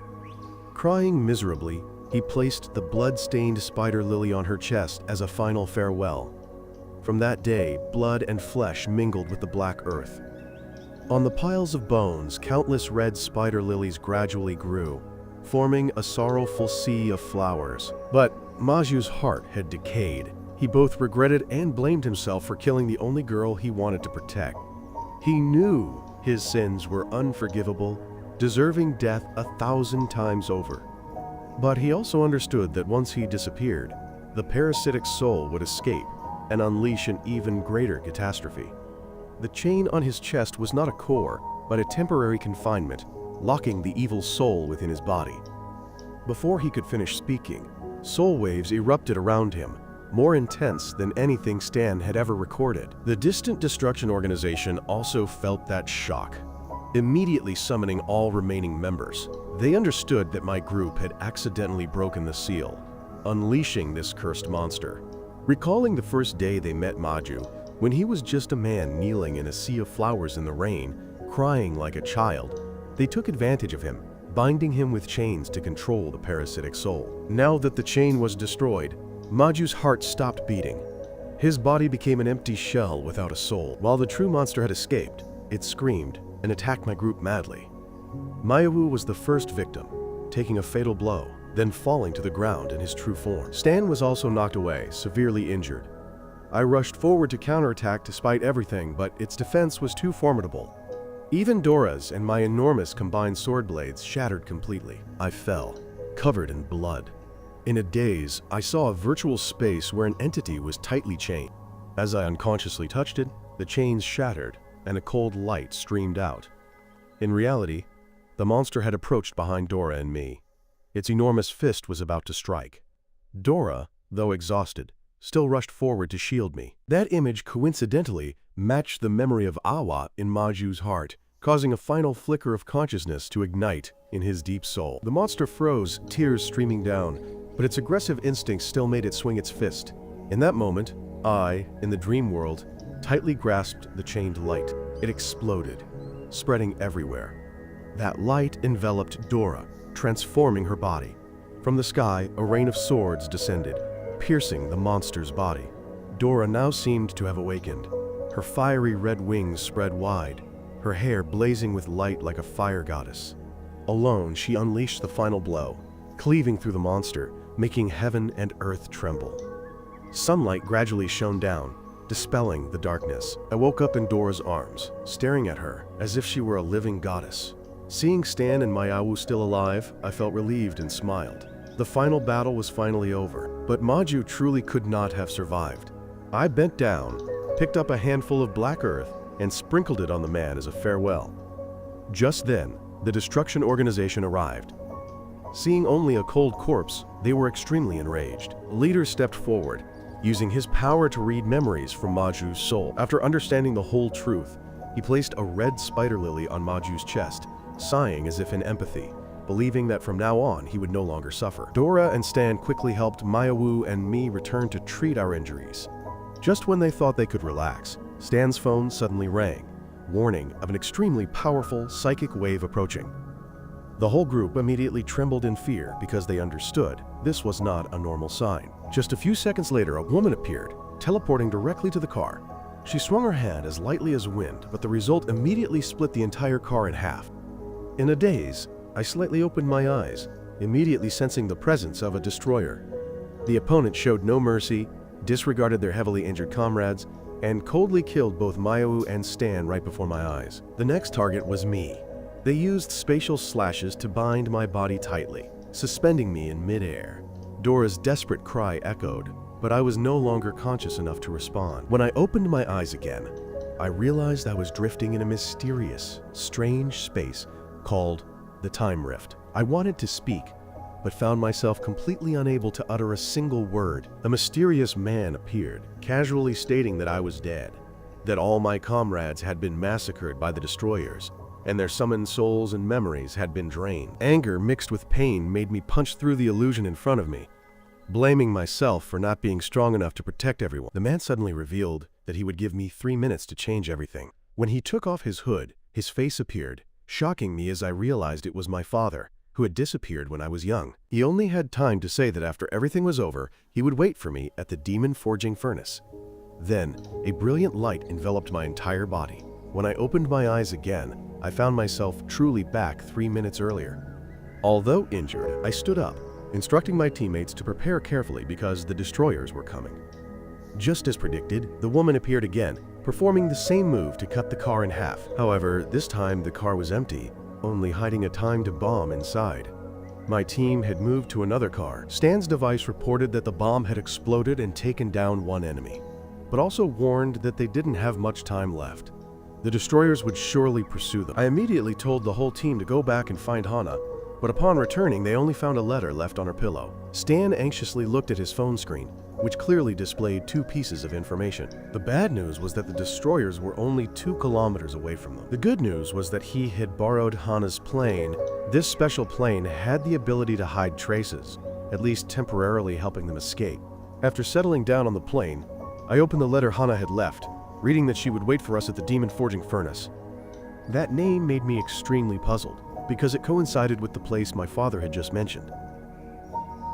Crying miserably, he placed the blood-stained spider lily on her chest as a final farewell. From that day, blood and flesh mingled with the black earth. On the piles of bones, countless red spider lilies gradually grew, forming a sorrowful sea of flowers. But Maju's heart had decayed. He both regretted and blamed himself for killing the only girl he wanted to protect. He knew his sins were unforgivable, deserving death 1,000 times over. But he also understood that once he disappeared, the parasitic soul would escape and unleash an even greater catastrophe. The chain on his chest was not a core, but a temporary confinement, locking the evil soul within his body. Before he could finish speaking, soul waves erupted around him, more intense than anything Stan had ever recorded. The distant destruction organization also felt that shock, immediately summoning all remaining members. They understood that my group had accidentally broken the seal, unleashing this cursed monster. Recalling the first day they met Maju, when he was just a man kneeling in a sea of flowers in the rain, crying like a child, they took advantage of him, binding him with chains to control the parasitic soul. Now that the chain was destroyed, Maju's heart stopped beating. His body became an empty shell without a soul. While the true monster had escaped, it screamed and attacked my group madly. Mayawu was the first victim, taking a fatal blow, then falling to the ground in his true form. Stan was also knocked away, severely injured. I rushed forward to counterattack despite everything, but its defense was too formidable. Even Dora's and my enormous combined sword blades shattered completely. I fell, covered in blood. In a daze, I saw a virtual space where an entity was tightly chained. As I unconsciously touched it, the chains shattered and a cold light streamed out. In reality, the monster had approached behind Dora and me. Its enormous fist was about to strike. Dora, though exhausted, still rushed forward to shield me. That image coincidentally matched the memory of Awa in Maju's heart, causing a final flicker of consciousness to ignite in his deep soul. The monster froze, tears streaming down, but its aggressive instincts still made it swing its fist. In that moment, I, in the dream world, tightly grasped the chained light. It exploded, spreading everywhere. That light enveloped Dora, transforming her body. From the sky, a rain of swords descended, piercing the monster's body. Dora now seemed to have awakened. Her fiery red wings spread wide, her hair blazing with light like a fire goddess. Alone, she unleashed the final blow, cleaving through the monster, making heaven and earth tremble. Sunlight gradually shone down, dispelling the darkness. I woke up in Dora's arms, staring at her as if she were a living goddess. Seeing Stan and Mayawu still alive, I felt relieved and smiled. The final battle was finally over, but Maju truly could not have survived. I bent down, picked up a handful of black earth, and sprinkled it on the man as a farewell. Just then, the destruction organization arrived. Seeing only a cold corpse, they were extremely enraged. The leader stepped forward, using his power to read memories from Maju's soul. After understanding the whole truth, he placed a red spider lily on Maju's chest, sighing as if in empathy, believing that from now on he would no longer suffer. Dora and Stan quickly helped Mayawu and me return to treat our injuries. Just when they thought they could relax, Stan's phone suddenly rang, warning of an extremely powerful psychic wave approaching. The whole group immediately trembled in fear because they understood this was not a normal sign. Just a few seconds later, a woman appeared, teleporting directly to the car. She swung her hand as lightly as wind, but the result immediately split the entire car in half. In a daze, I slightly opened my eyes, immediately sensing the presence of a destroyer. The opponent showed no mercy, disregarded their heavily injured comrades, and coldly killed both Mayawu and Stan right before my eyes. The next target was me. They used spatial slashes to bind my body tightly, suspending me in midair. Dora's desperate cry echoed, but I was no longer conscious enough to respond. When I opened my eyes again, I realized I was drifting in a mysterious, strange space called the Time Rift. I wanted to speak, but found myself completely unable to utter a single word. A mysterious man appeared, casually stating that I was dead, that all my comrades had been massacred by the destroyers, and their summoned souls and memories had been drained. Anger mixed with pain made me punch through the illusion in front of me, blaming myself for not being strong enough to protect everyone. The man suddenly revealed that he would give me 3 minutes to change everything. When he took off his hood, his face appeared, shocking me as I realized it was my father, who had disappeared when I was young. He only had time to say that after everything was over, he would wait for me at the demon forging furnace. Then, a brilliant light enveloped my entire body. When I opened my eyes again, I found myself truly back 3 minutes earlier. Although injured, I stood up, instructing my teammates to prepare carefully because the destroyers were coming. Just as predicted, the woman appeared again, performing the same move to cut the car in half. However, this time the car was empty, only hiding a timed bomb inside. My team had moved to another car. Stan's device reported that the bomb had exploded and taken down one enemy, but also warned that they didn't have much time left. The destroyers would surely pursue them. I immediately told the whole team to go back and find Hana, but upon returning, they only found a letter left on her pillow. Stan anxiously looked at his phone screen, which clearly displayed 2 pieces of information. The bad news was that the destroyers were only 2 kilometers away from them. The good news was that he had borrowed Hana's plane. This special plane had the ability to hide traces, at least temporarily helping them escape. After settling down on the plane, I opened the letter Hana had left, reading that she would wait for us at the demon forging furnace. That name made me extremely puzzled, because it coincided with the place my father had just mentioned.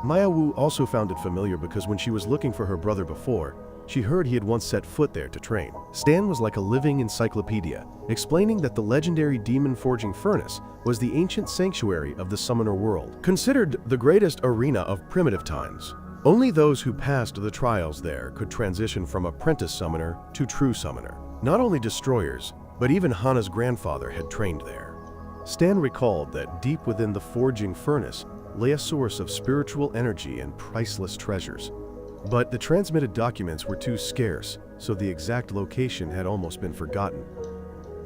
Maya Wu also found it familiar because when she was looking for her brother before, she heard he had once set foot there to train. Stan was like a living encyclopedia, explaining that the legendary demon forging furnace was the ancient sanctuary of the summoner world, considered the greatest arena of primitive times. Only those who passed the trials there could transition from apprentice summoner to true summoner. Not only destroyers, but even Hana's grandfather had trained there. Stan recalled that deep within the forging furnace lay a source of spiritual energy and priceless treasures. But the transmitted documents were too scarce, so the exact location had almost been forgotten.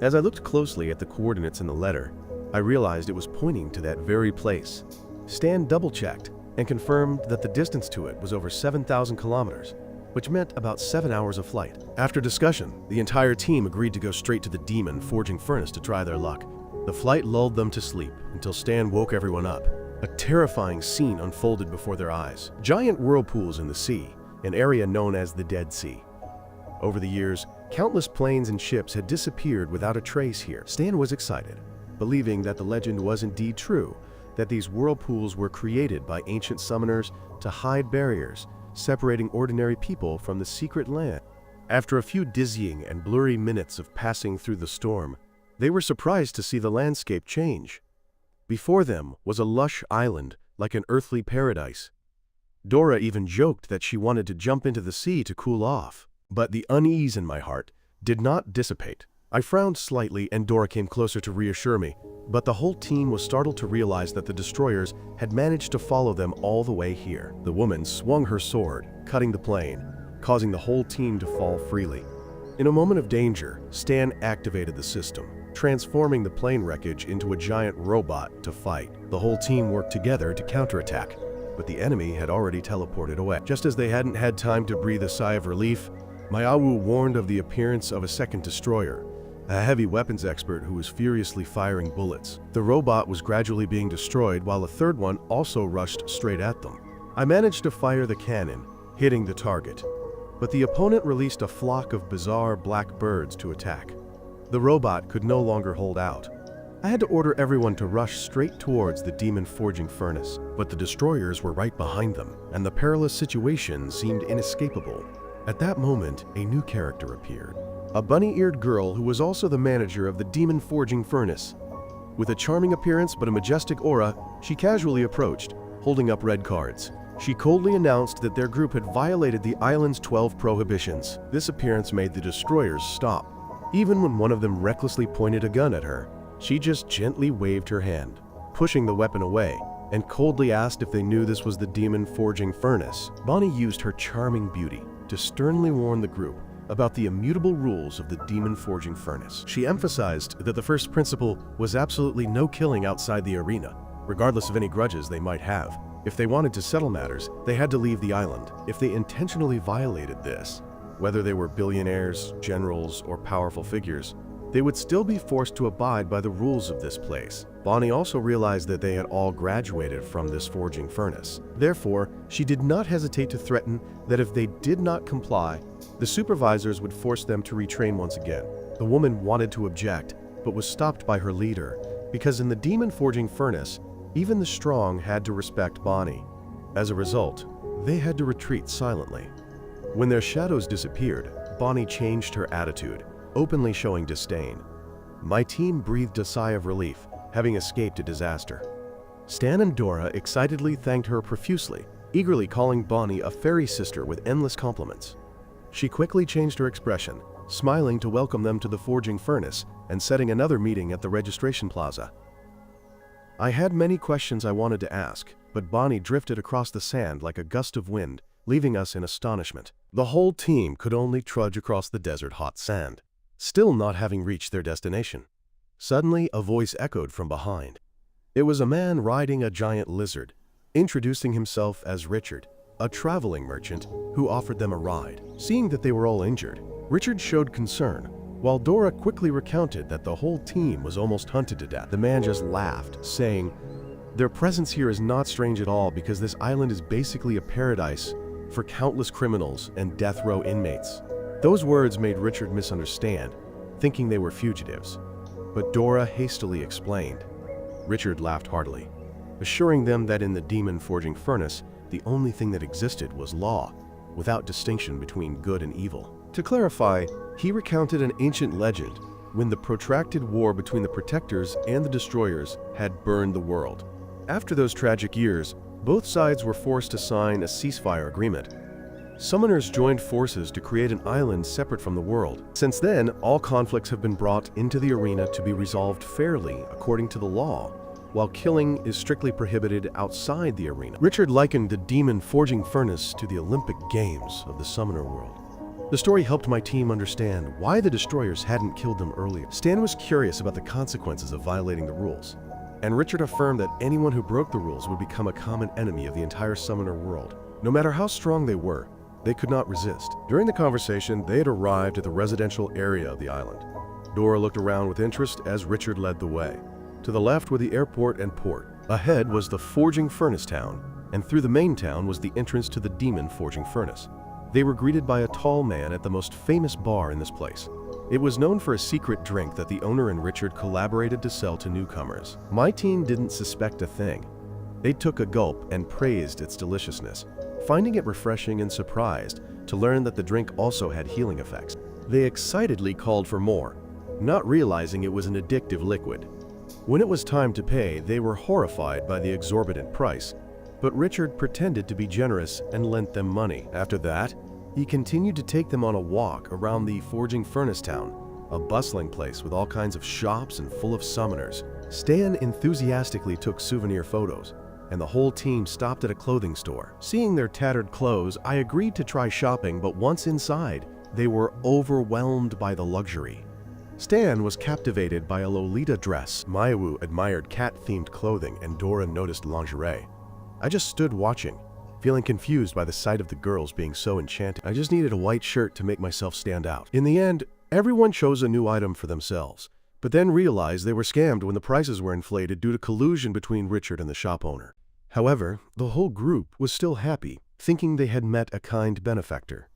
As I looked closely at the coordinates in the letter, I realized it was pointing to that very place. Stan double-checked and confirmed that the distance to it was over 7,000 kilometers, which meant about 7 hours of flight. After discussion, the entire team agreed to go straight to the demon forging furnace to try their luck. The flight lulled them to sleep until Stan woke everyone up. A terrifying scene unfolded before their eyes. Giant whirlpools in the sea, an area known as the Dead Sea. Over the years, countless planes and ships had disappeared without a trace here. Stan was excited, believing that the legend was indeed true, that these whirlpools were created by ancient summoners to hide barriers, separating ordinary people from the secret land. After a few dizzying and blurry minutes of passing through the storm, they were surprised to see the landscape change. Before them was a lush island, like an earthly paradise. Dora even joked that she wanted to jump into the sea to cool off. But the unease in my heart did not dissipate. I frowned slightly and Dora came closer to reassure me, but the whole team was startled to realize that the destroyers had managed to follow them all the way here. The woman swung her sword, cutting the plane, causing the whole team to fall freely. In a moment of danger, Stan activated the system, transforming the plane wreckage into a giant robot to fight. The whole team worked together to counterattack, but the enemy had already teleported away. Just as they hadn't had time to breathe a sigh of relief, Mayawu warned of the appearance of a second destroyer, a heavy weapons expert who was furiously firing bullets. The robot was gradually being destroyed while a third one also rushed straight at them. I managed to fire the cannon, hitting the target, but the opponent released a flock of bizarre black birds to attack. The robot could no longer hold out. I had to order everyone to rush straight towards the demon forging furnace, but the destroyers were right behind them, and the perilous situation seemed inescapable. At that moment, a new character appeared. A bunny-eared girl who was also the manager of the demon forging furnace. With a charming appearance but a majestic aura, she casually approached, holding up red cards. She coldly announced that their group had violated the island's 12 prohibitions. This appearance made the destroyers stop. Even when one of them recklessly pointed a gun at her, she just gently waved her hand, pushing the weapon away, and coldly asked if they knew this was the demon forging furnace. Bonnie used her charming beauty to sternly warn the group about the immutable rules of the demon forging furnace. She emphasized that the first principle was absolutely no killing outside the arena, regardless of any grudges they might have. If they wanted to settle matters, they had to leave the island. If they intentionally violated this, whether they were billionaires, generals, or powerful figures, they would still be forced to abide by the rules of this place. Bonnie also realized that they had all graduated from this forging furnace. Therefore, she did not hesitate to threaten that if they did not comply, the supervisors would force them to retrain once again. The woman wanted to object, but was stopped by her leader, because in the demon forging furnace, even the strong had to respect Bonnie. As a result, they had to retreat silently. When their shadows disappeared, Bonnie changed her attitude, openly showing disdain. My team breathed a sigh of relief, having escaped a disaster. Stan and Dora excitedly thanked her profusely, eagerly calling Bonnie a fairy sister with endless compliments. She quickly changed her expression, smiling to welcome them to the forging furnace and setting another meeting at the registration plaza. I had many questions I wanted to ask, but Bonnie drifted across the sand like a gust of wind, leaving us in astonishment. The whole team could only trudge across the desert hot sand. still not having reached their destination. Suddenly, a voice echoed from behind. It was a man riding a giant lizard, introducing himself as Richard, a traveling merchant who offered them a ride. Seeing that they were all injured, Richard showed concern, while Dora quickly recounted that the whole team was almost hunted to death. The man just laughed, saying, "Their presence here is not strange at all because this island is basically a paradise for countless criminals and death row inmates." Those words made Richard misunderstand, thinking they were fugitives. But Dora hastily explained. Richard laughed heartily, assuring them that in the demon forging furnace, the only thing that existed was law, without distinction between good and evil. To clarify, he recounted an ancient legend when the protracted war between the protectors and the destroyers had burned the world. After those tragic years, both sides were forced to sign a ceasefire agreement. Summoners joined forces to create an island separate from the world. Since then, all conflicts have been brought into the arena to be resolved fairly according to the law, while killing is strictly prohibited outside the arena. Richard likened the demon forging furnace to the Olympic Games of the summoner world. The story helped my team understand why the destroyers hadn't killed them earlier. Stan was curious about the consequences of violating the rules, and Richard affirmed that anyone who broke the rules would become a common enemy of the entire summoner world. No matter how strong they were, they could not resist. During the conversation, they had arrived at the residential area of the island. Dora looked around with interest as Richard led the way. To the left were the airport and port. Ahead was the forging furnace town, and through the main town was the entrance to the demon forging furnace. They were greeted by a tall man at the most famous bar in this place. It was known for a secret drink that the owner and Richard collaborated to sell to newcomers. My team didn't suspect a thing. They took a gulp and praised its deliciousness, finding it refreshing and surprised to learn that the drink also had healing effects. They excitedly called for more, not realizing it was an addictive liquid. When it was time to pay, they were horrified by the exorbitant price, but Richard pretended to be generous and lent them money. After that, he continued to take them on a walk around the forging furnace town, a bustling place with all kinds of shops and full of summoners. Stan enthusiastically took souvenir photos, and the whole team stopped at a clothing store. Seeing their tattered clothes, I agreed to try shopping, but once inside, they were overwhelmed by the luxury. Stan was captivated by a Lolita dress. Mayawu admired cat-themed clothing, and Dora noticed lingerie. I just stood watching, feeling confused by the sight of the girls being so enchanted. I just needed a white shirt to make myself stand out. In the end, everyone chose a new item for themselves, but then realized they were scammed when the prices were inflated due to collusion between Richard and the shop owner. However, the whole group was still happy, thinking they had met a kind benefactor.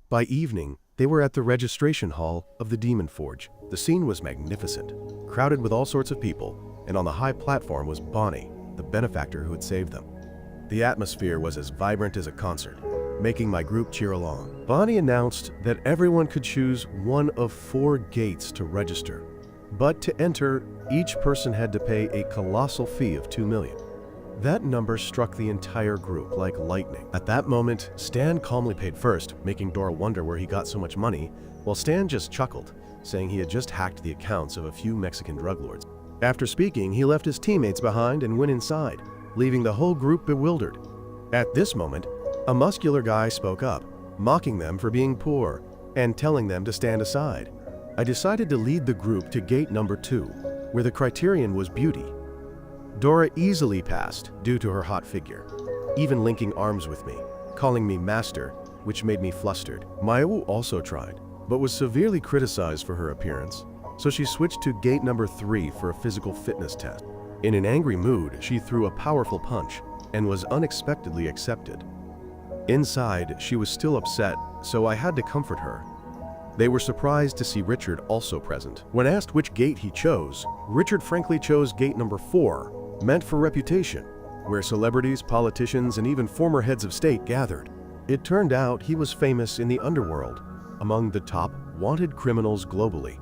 By evening, they were at the registration hall of the Demon Forge. The scene was magnificent, crowded with all sorts of people, and on the high platform was Bonnie, the benefactor who had saved them. The atmosphere was as vibrant as a concert, making my group cheer along. Bonnie announced that everyone could choose one of 4 gates to register, but to enter, each person had to pay a colossal fee of 2 million. That number struck the entire group like lightning. At that moment, Stan calmly paid first, making Dora wonder where he got so much money, while Stan just chuckled, saying he had just hacked the accounts of a few Mexican drug lords. After speaking, he left his teammates behind and went inside, leaving the whole group bewildered. At this moment, a muscular guy spoke up, mocking them for being poor and telling them to stand aside. I decided to lead the group to gate number 2, where the criterion was beauty. Dora easily passed due to her hot figure, even linking arms with me, calling me master, which made me flustered. Mayawu also tried, but was severely criticized for her appearance, so she switched to gate number 3 for a physical fitness test. In an angry mood, she threw a powerful punch and was unexpectedly accepted. Inside, she was still upset, so I had to comfort her. They were surprised to see Richard also present. When asked which gate he chose, Richard frankly chose gate number 4, meant for reputation, where celebrities, politicians, and even former heads of state gathered. It turned out he was famous in the underworld, among the top wanted criminals globally.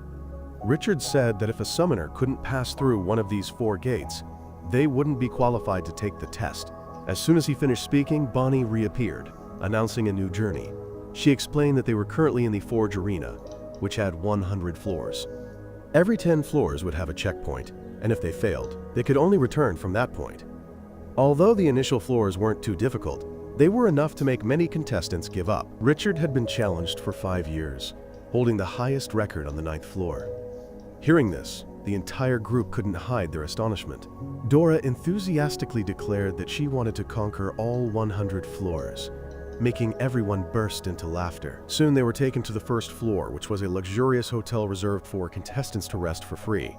Richard said that if a summoner couldn't pass through one of these 4 gates, they wouldn't be qualified to take the test. As soon as he finished speaking, Bonnie reappeared, announcing a new journey. She explained that they were currently in the Forge Arena, which had 100 floors. Every 10 floors would have a checkpoint, and if they failed, they could only return from that point. Although the initial floors weren't too difficult, they were enough to make many contestants give up. Richard had been challenged for 5 years, holding the highest record on the 9th floor. Hearing this, the entire group couldn't hide their astonishment. Dora enthusiastically declared that she wanted to conquer all 100 floors, making everyone burst into laughter. Soon they were taken to the 1st floor, which was a luxurious hotel reserved for contestants to rest for free.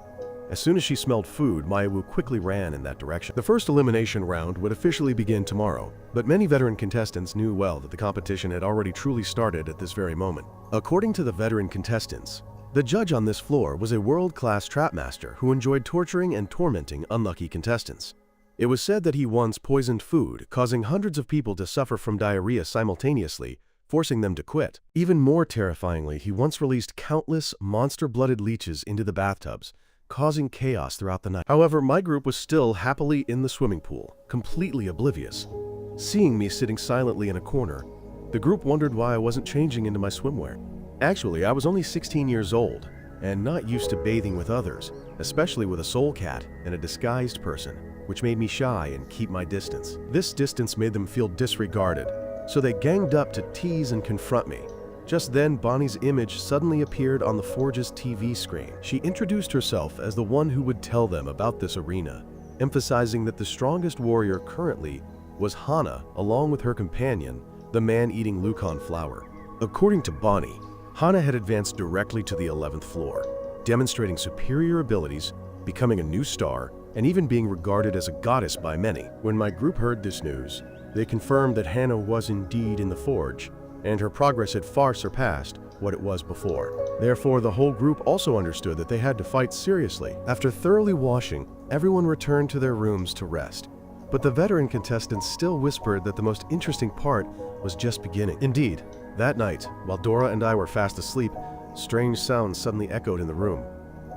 As soon as she smelled food, Maya-Wu quickly ran in that direction. The first elimination round would officially begin tomorrow, but many veteran contestants knew well that the competition had already truly started at this very moment. According to the veteran contestants, the judge on this floor was a world-class trapmaster who enjoyed torturing and tormenting unlucky contestants. It was said that he once poisoned food, causing hundreds of people to suffer from diarrhea simultaneously, forcing them to quit. Even more terrifyingly, he once released countless monster-blooded leeches into the bathtubs, causing chaos throughout the night. However, my group was still happily in the swimming pool, completely oblivious. Seeing me sitting silently in a corner, the group wondered why I wasn't changing into my swimwear. Actually, I was only 16 years old and not used to bathing with others, especially with a soul cat and a disguised person, which made me shy and keep my distance. This distance made them feel disregarded, so they ganged up to tease and confront me. Just then, Bonnie's image suddenly appeared on the Forge's TV screen. She introduced herself as the one who would tell them about this arena, emphasizing that the strongest warrior currently was Hana, along with her companion, the man-eating Lucan flower. According to Bonnie, Hana had advanced directly to the 11th floor, demonstrating superior abilities, becoming a new star, and even being regarded as a goddess by many. When my group heard this news, they confirmed that Hana was indeed in the Forge, and her progress had far surpassed what it was before. Therefore, the whole group also understood that they had to fight seriously. After thoroughly washing, everyone returned to their rooms to rest. But the veteran contestants still whispered that the most interesting part was just beginning. Indeed, that night, while Dora and I were fast asleep, strange sounds suddenly echoed in the room.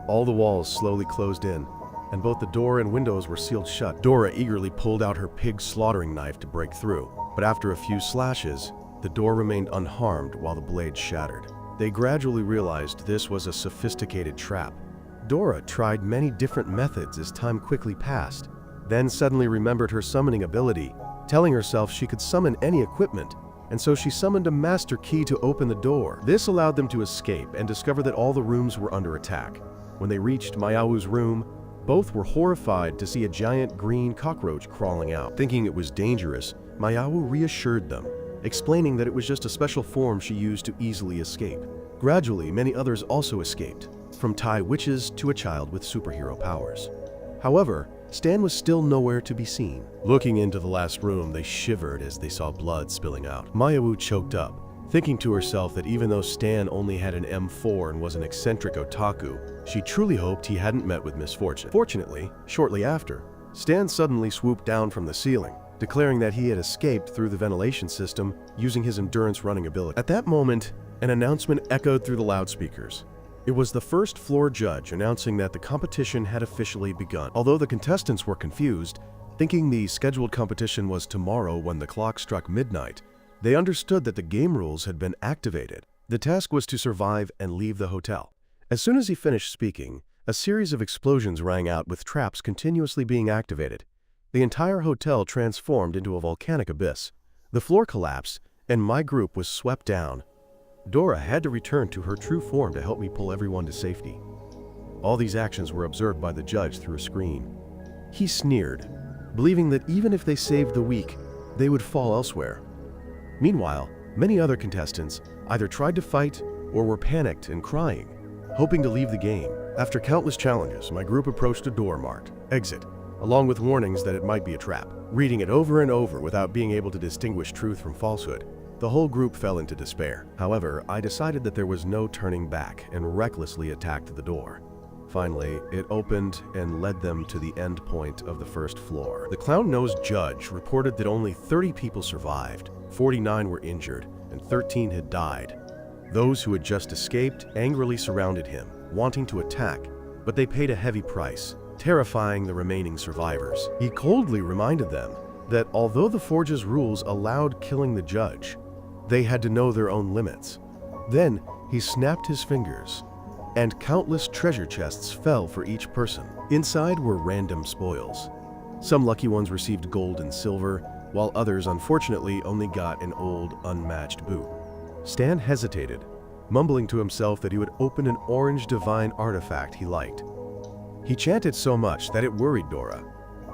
All the walls slowly closed in, and both the door and windows were sealed shut. Dora eagerly pulled out her pig slaughtering knife to break through, but after a few slashes, the door remained unharmed while the blade shattered. They gradually realized this was a sophisticated trap. Dora tried many different methods as time quickly passed, then suddenly remembered her summoning ability, telling herself she could summon any equipment, and so she summoned a master key to open the door. This allowed them to escape and discover that all the rooms were under attack. When they reached Maya-Wu's room, both were horrified to see a giant green cockroach crawling out. Thinking it was dangerous, Maya-Wu reassured them, explaining that it was just a special form she used to easily escape. Gradually, many others also escaped, from Thai witches to a child with superhero powers. However, Stan was still nowhere to be seen. Looking into the last room, they shivered as they saw blood spilling out. Maya-Wu choked up, thinking to herself that even though Stan only had an M4 and was an eccentric otaku, she truly hoped he hadn't met with misfortune. Fortunately, shortly after, Stan suddenly swooped down from the ceiling, declaring that he had escaped through the ventilation system using his endurance running ability. At that moment, an announcement echoed through the loudspeakers. It was the 1st floor judge announcing that the competition had officially begun. Although the contestants were confused, thinking the scheduled competition was tomorrow when the clock struck midnight, they understood that the game rules had been activated. The task was to survive and leave the hotel. As soon as he finished speaking, a series of explosions rang out with traps continuously being activated. The entire hotel transformed into a volcanic abyss. The floor collapsed, and my group was swept down. Dora had to return to her true form to help me pull everyone to safety. All these actions were observed by the judge through a screen. He sneered, believing that even if they saved the weak, they would fall elsewhere. Meanwhile, many other contestants either tried to fight or were panicked and crying, hoping to leave the game. After countless challenges, my group approached a door marked "Exit," along with warnings that it might be a trap. Reading it over and over without being able to distinguish truth from falsehood, the whole group fell into despair. However, I decided that there was no turning back and recklessly attacked the door. Finally, it opened and led them to the end point of the 1st floor. The clown-nosed judge reported that only 30 people survived, 49 were injured, and 13 had died. Those who had just escaped angrily surrounded him, wanting to attack, but they paid a heavy price, terrifying the remaining survivors. He coldly reminded them that although the Forge's rules allowed killing the judge, they had to know their own limits. Then he snapped his fingers, and countless treasure chests fell for each person. Inside were random spoils. Some lucky ones received gold and silver, while others unfortunately only got an old, unmatched boot. Stan hesitated, mumbling to himself that he would open an orange divine artifact he liked. He chanted so much that it worried Dora.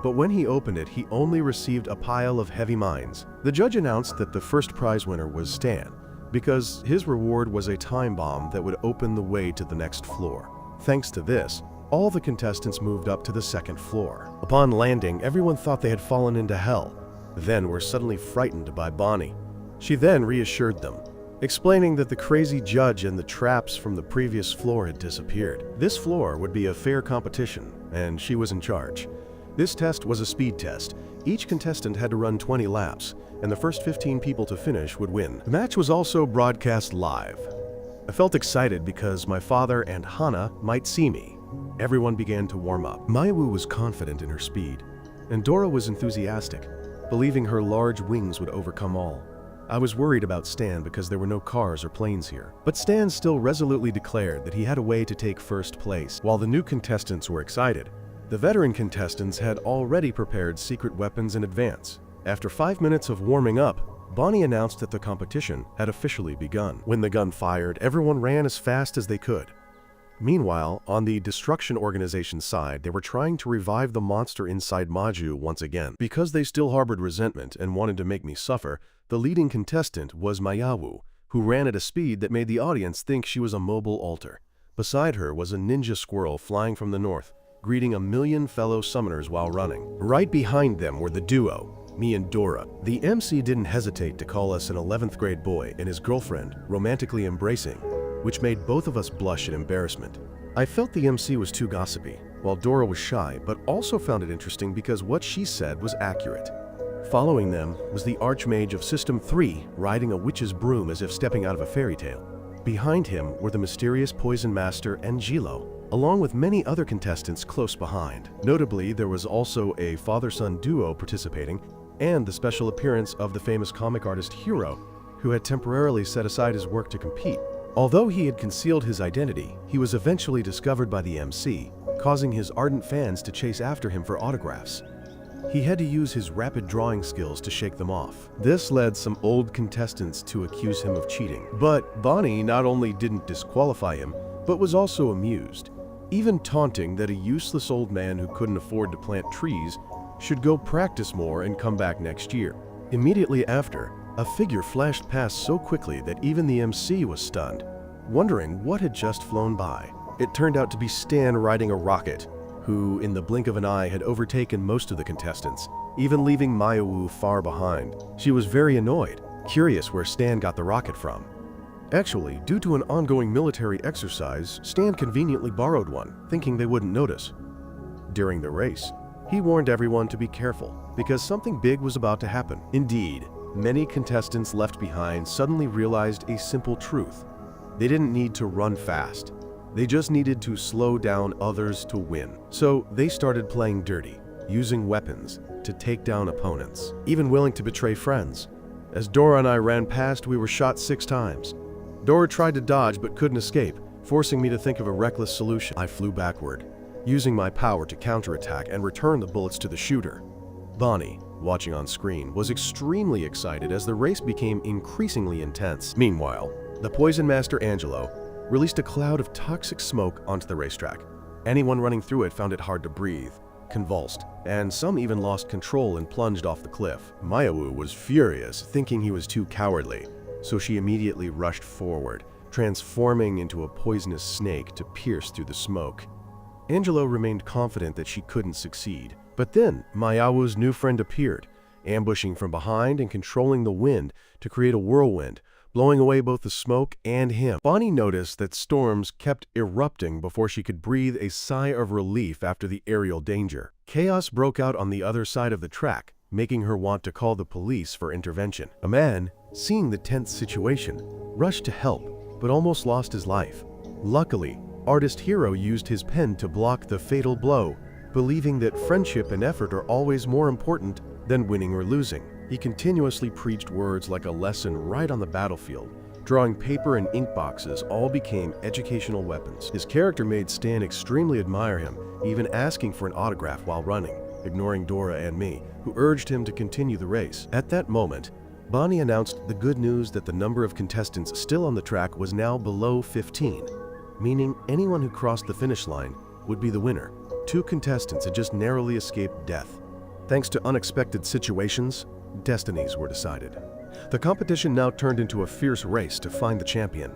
But when he opened it, he only received a pile of heavy mines. The judge announced that the first prize winner was Stan, because his reward was a time bomb that would open the way to the next floor. Thanks to this, all the contestants moved up to the second floor. Upon landing, everyone thought they had fallen into hell, then were suddenly frightened by Bonnie. She then reassured them, explaining that the crazy judge and the traps from the previous floor had disappeared. This floor would be a fair competition, and she was in charge. This test was a speed test. Each contestant had to run 20 laps, and the first 15 people to finish would win. The match was also broadcast live. I felt excited because my father and Hana might see me. Everyone began to warm up. Mayawu was confident in her speed, and Dora was enthusiastic, believing her large wings would overcome all. I was worried about Stan because there were no cars or planes here. But Stan still resolutely declared that he had a way to take first place. While the new contestants were excited, the veteran contestants had already prepared secret weapons in advance. After 5 minutes of warming up, Bonnie announced that the competition had officially begun. When the gun fired, everyone ran as fast as they could. Meanwhile, on the Destruction Organization's side, they were trying to revive the monster inside Maju once again. Because they still harbored resentment and wanted to make me suffer, the leading contestant was Mayawu, who ran at a speed that made the audience think she was a mobile altar. Beside her was a ninja squirrel flying from the north, greeting a million fellow summoners while running. Right behind them were the duo, me and Dora. The MC didn't hesitate to call us an 11th grade boy and his girlfriend romantically embracing, which made both of us blush in embarrassment. I felt the MC was too gossipy, while Dora was shy, but also found it interesting because what she said was accurate. Following them was the Archmage of System 3 riding a witch's broom as if stepping out of a fairy tale. Behind him were the mysterious Poison Master and Jilo, along with many other contestants close behind. Notably, there was also a father-son duo participating, and the special appearance of the famous comic artist Hiro, who had temporarily set aside his work to compete. Although he had concealed his identity, he was eventually discovered by the MC, causing his ardent fans to chase after him for autographs. He had to use his rapid drawing skills to shake them off. This led some old contestants to accuse him of cheating. But Bonnie not only didn't disqualify him, but was also amused, even taunting that a useless old man who couldn't afford to plant trees should go practice more and come back next year. Immediately after, a figure flashed past so quickly that even the MC was stunned, wondering what had just flown by. It turned out to be Stan riding a rocket, who in the blink of an eye had overtaken most of the contestants, even leaving Mayawu far behind. She was very annoyed, curious where Stan got the rocket from. Actually, due to an ongoing military exercise, Stan conveniently borrowed one, thinking they wouldn't notice. During the race, he warned everyone to be careful, because something big was about to happen. Indeed, many contestants left behind suddenly realized a simple truth. They didn't need to run fast. They just needed to slow down others to win. So they started playing dirty, using weapons to take down opponents, even willing to betray friends. As Dora and I ran past, we were shot 6 times. Dora tried to dodge but couldn't escape, forcing me to think of a reckless solution. I flew backward, using my power to counterattack and return the bullets to the shooter. Bonnie, watching on screen, was extremely excited as the race became increasingly intense. Meanwhile, the Poison Master Angelo released a cloud of toxic smoke onto the racetrack. Anyone running through it found it hard to breathe, convulsed, and some even lost control and plunged off the cliff. Mayawu was furious, thinking he was too cowardly, so she immediately rushed forward, transforming into a poisonous snake to pierce through the smoke. Angelo remained confident that she couldn't succeed, but then Mayawu's new friend appeared, ambushing from behind and controlling the wind to create a whirlwind, blowing away both the smoke and him. Bonnie noticed that storms kept erupting before she could breathe a sigh of relief after the aerial danger. Chaos broke out on the other side of the track, making her want to call the police for intervention. A man, seeing the tense situation, rushed to help, but almost lost his life. Luckily, artist Hiro used his pen to block the fatal blow, believing that friendship and effort are always more important than winning or losing. He continuously preached words like a lesson right on the battlefield. Drawing paper and ink boxes all became educational weapons. His character made Stan extremely admire him, even asking for an autograph while running, ignoring Dora and me, who urged him to continue the race. At that moment, Bonnie announced the good news that the number of contestants still on the track was now below 15, meaning anyone who crossed the finish line would be the winner. 2 contestants had just narrowly escaped death. Thanks to unexpected situations, destinies were decided. The competition now turned into a fierce race to find the champion.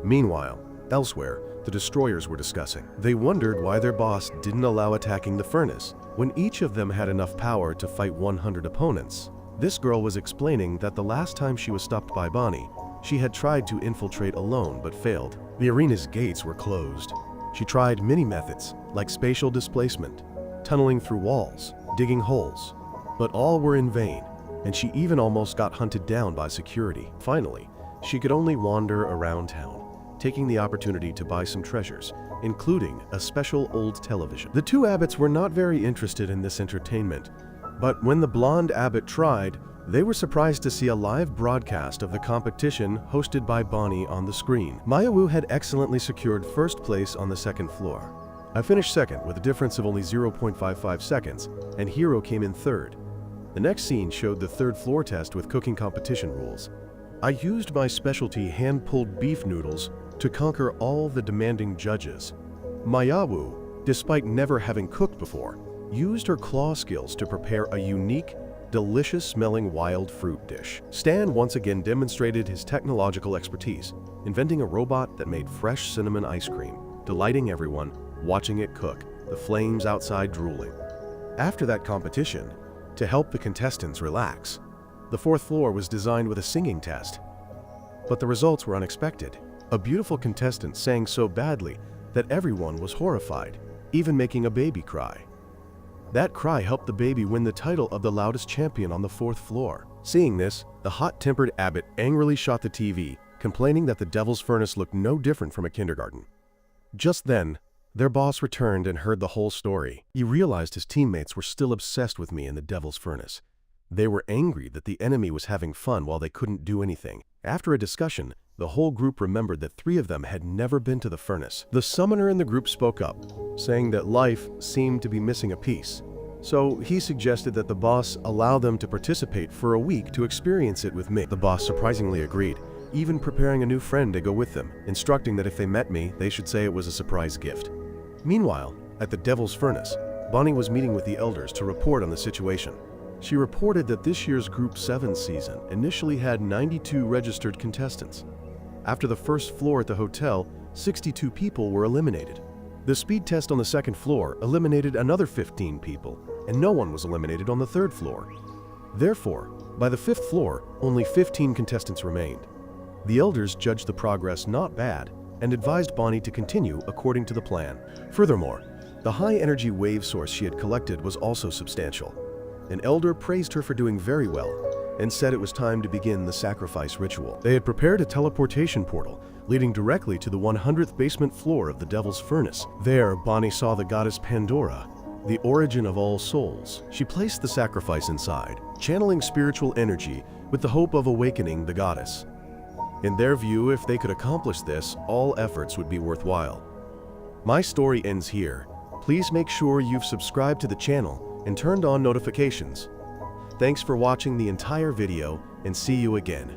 Meanwhile, elsewhere, the destroyers were discussing. They wondered why their boss didn't allow attacking the furnace when each of them had enough power to fight 100 opponents. This girl was explaining that the last time she was stopped by Bonnie, she had tried to infiltrate alone but failed. The arena's gates were closed. She tried many methods, like spatial displacement, tunneling through walls, digging holes, but all were in vain, and she even almost got hunted down by security. Finally, she could only wander around town, taking the opportunity to buy some treasures, including a special old television. The 2 abbots were not very interested in this entertainment, but when the blonde abbot tried, they were surprised to see a live broadcast of the competition hosted by Bonnie on the screen. Mayawu had excellently secured first place on the 2nd floor. I finished second with a difference of only 0.55 seconds, and Hiro came in 3rd. The next scene showed the 3rd floor test with cooking competition rules. I used my specialty hand-pulled beef noodles to conquer all the demanding judges. Mayawu, despite never having cooked before, used her claw skills to prepare a unique, delicious-smelling wild fruit dish. Stan once again demonstrated his technological expertise, inventing a robot that made fresh cinnamon ice cream, delighting everyone watching it cook, the flames outside drooling. After that competition, to help the contestants relax, the 4th floor was designed with a singing test. But the results were unexpected. A beautiful contestant sang so badly that everyone was horrified, even making a baby cry. That cry helped the baby win the title of the loudest champion on the 4th floor. Seeing this, the hot-tempered abbot angrily shot the TV, complaining that the Devil's Furnace looked no different from a kindergarten. Just then, their boss returned and heard the whole story. He realized his teammates were still obsessed with me in the Devil's Furnace. They were angry that the enemy was having fun while they couldn't do anything. After a discussion, the whole group remembered that 3 of them had never been to the furnace. The summoner in the group spoke up, saying that life seemed to be missing a piece. So he suggested that the boss allow them to participate for a week to experience it with me. The boss surprisingly agreed, even preparing a new friend to go with them, instructing that if they met me, they should say it was a surprise gift. Meanwhile, at the Devil's Furnace, Bonnie was meeting with the elders to report on the situation. She reported that this year's Group 7 season initially had 92 registered contestants. After the 1st floor at the hotel, 62 people were eliminated. The speed test on the 2nd floor eliminated another 15 people, and no one was eliminated on the 3rd floor. Therefore, by the 5th floor, only 15 contestants remained. The elders judged the progress not bad and advised Bonnie to continue according to the plan. Furthermore, the high-energy wave source she had collected was also substantial. An elder praised her for doing very well and said it was time to begin the sacrifice ritual. They had prepared a teleportation portal leading directly to the 100th basement floor of the Devil's Furnace. There, Bonnie saw the goddess Pandora, the origin of all souls. She placed the sacrifice inside, channeling spiritual energy with the hope of awakening the goddess. In their view, if they could accomplish this, all efforts would be worthwhile. My story ends here. Please make sure you've subscribed to the channel and turned on notifications. Thanks for watching the entire video, and see you again.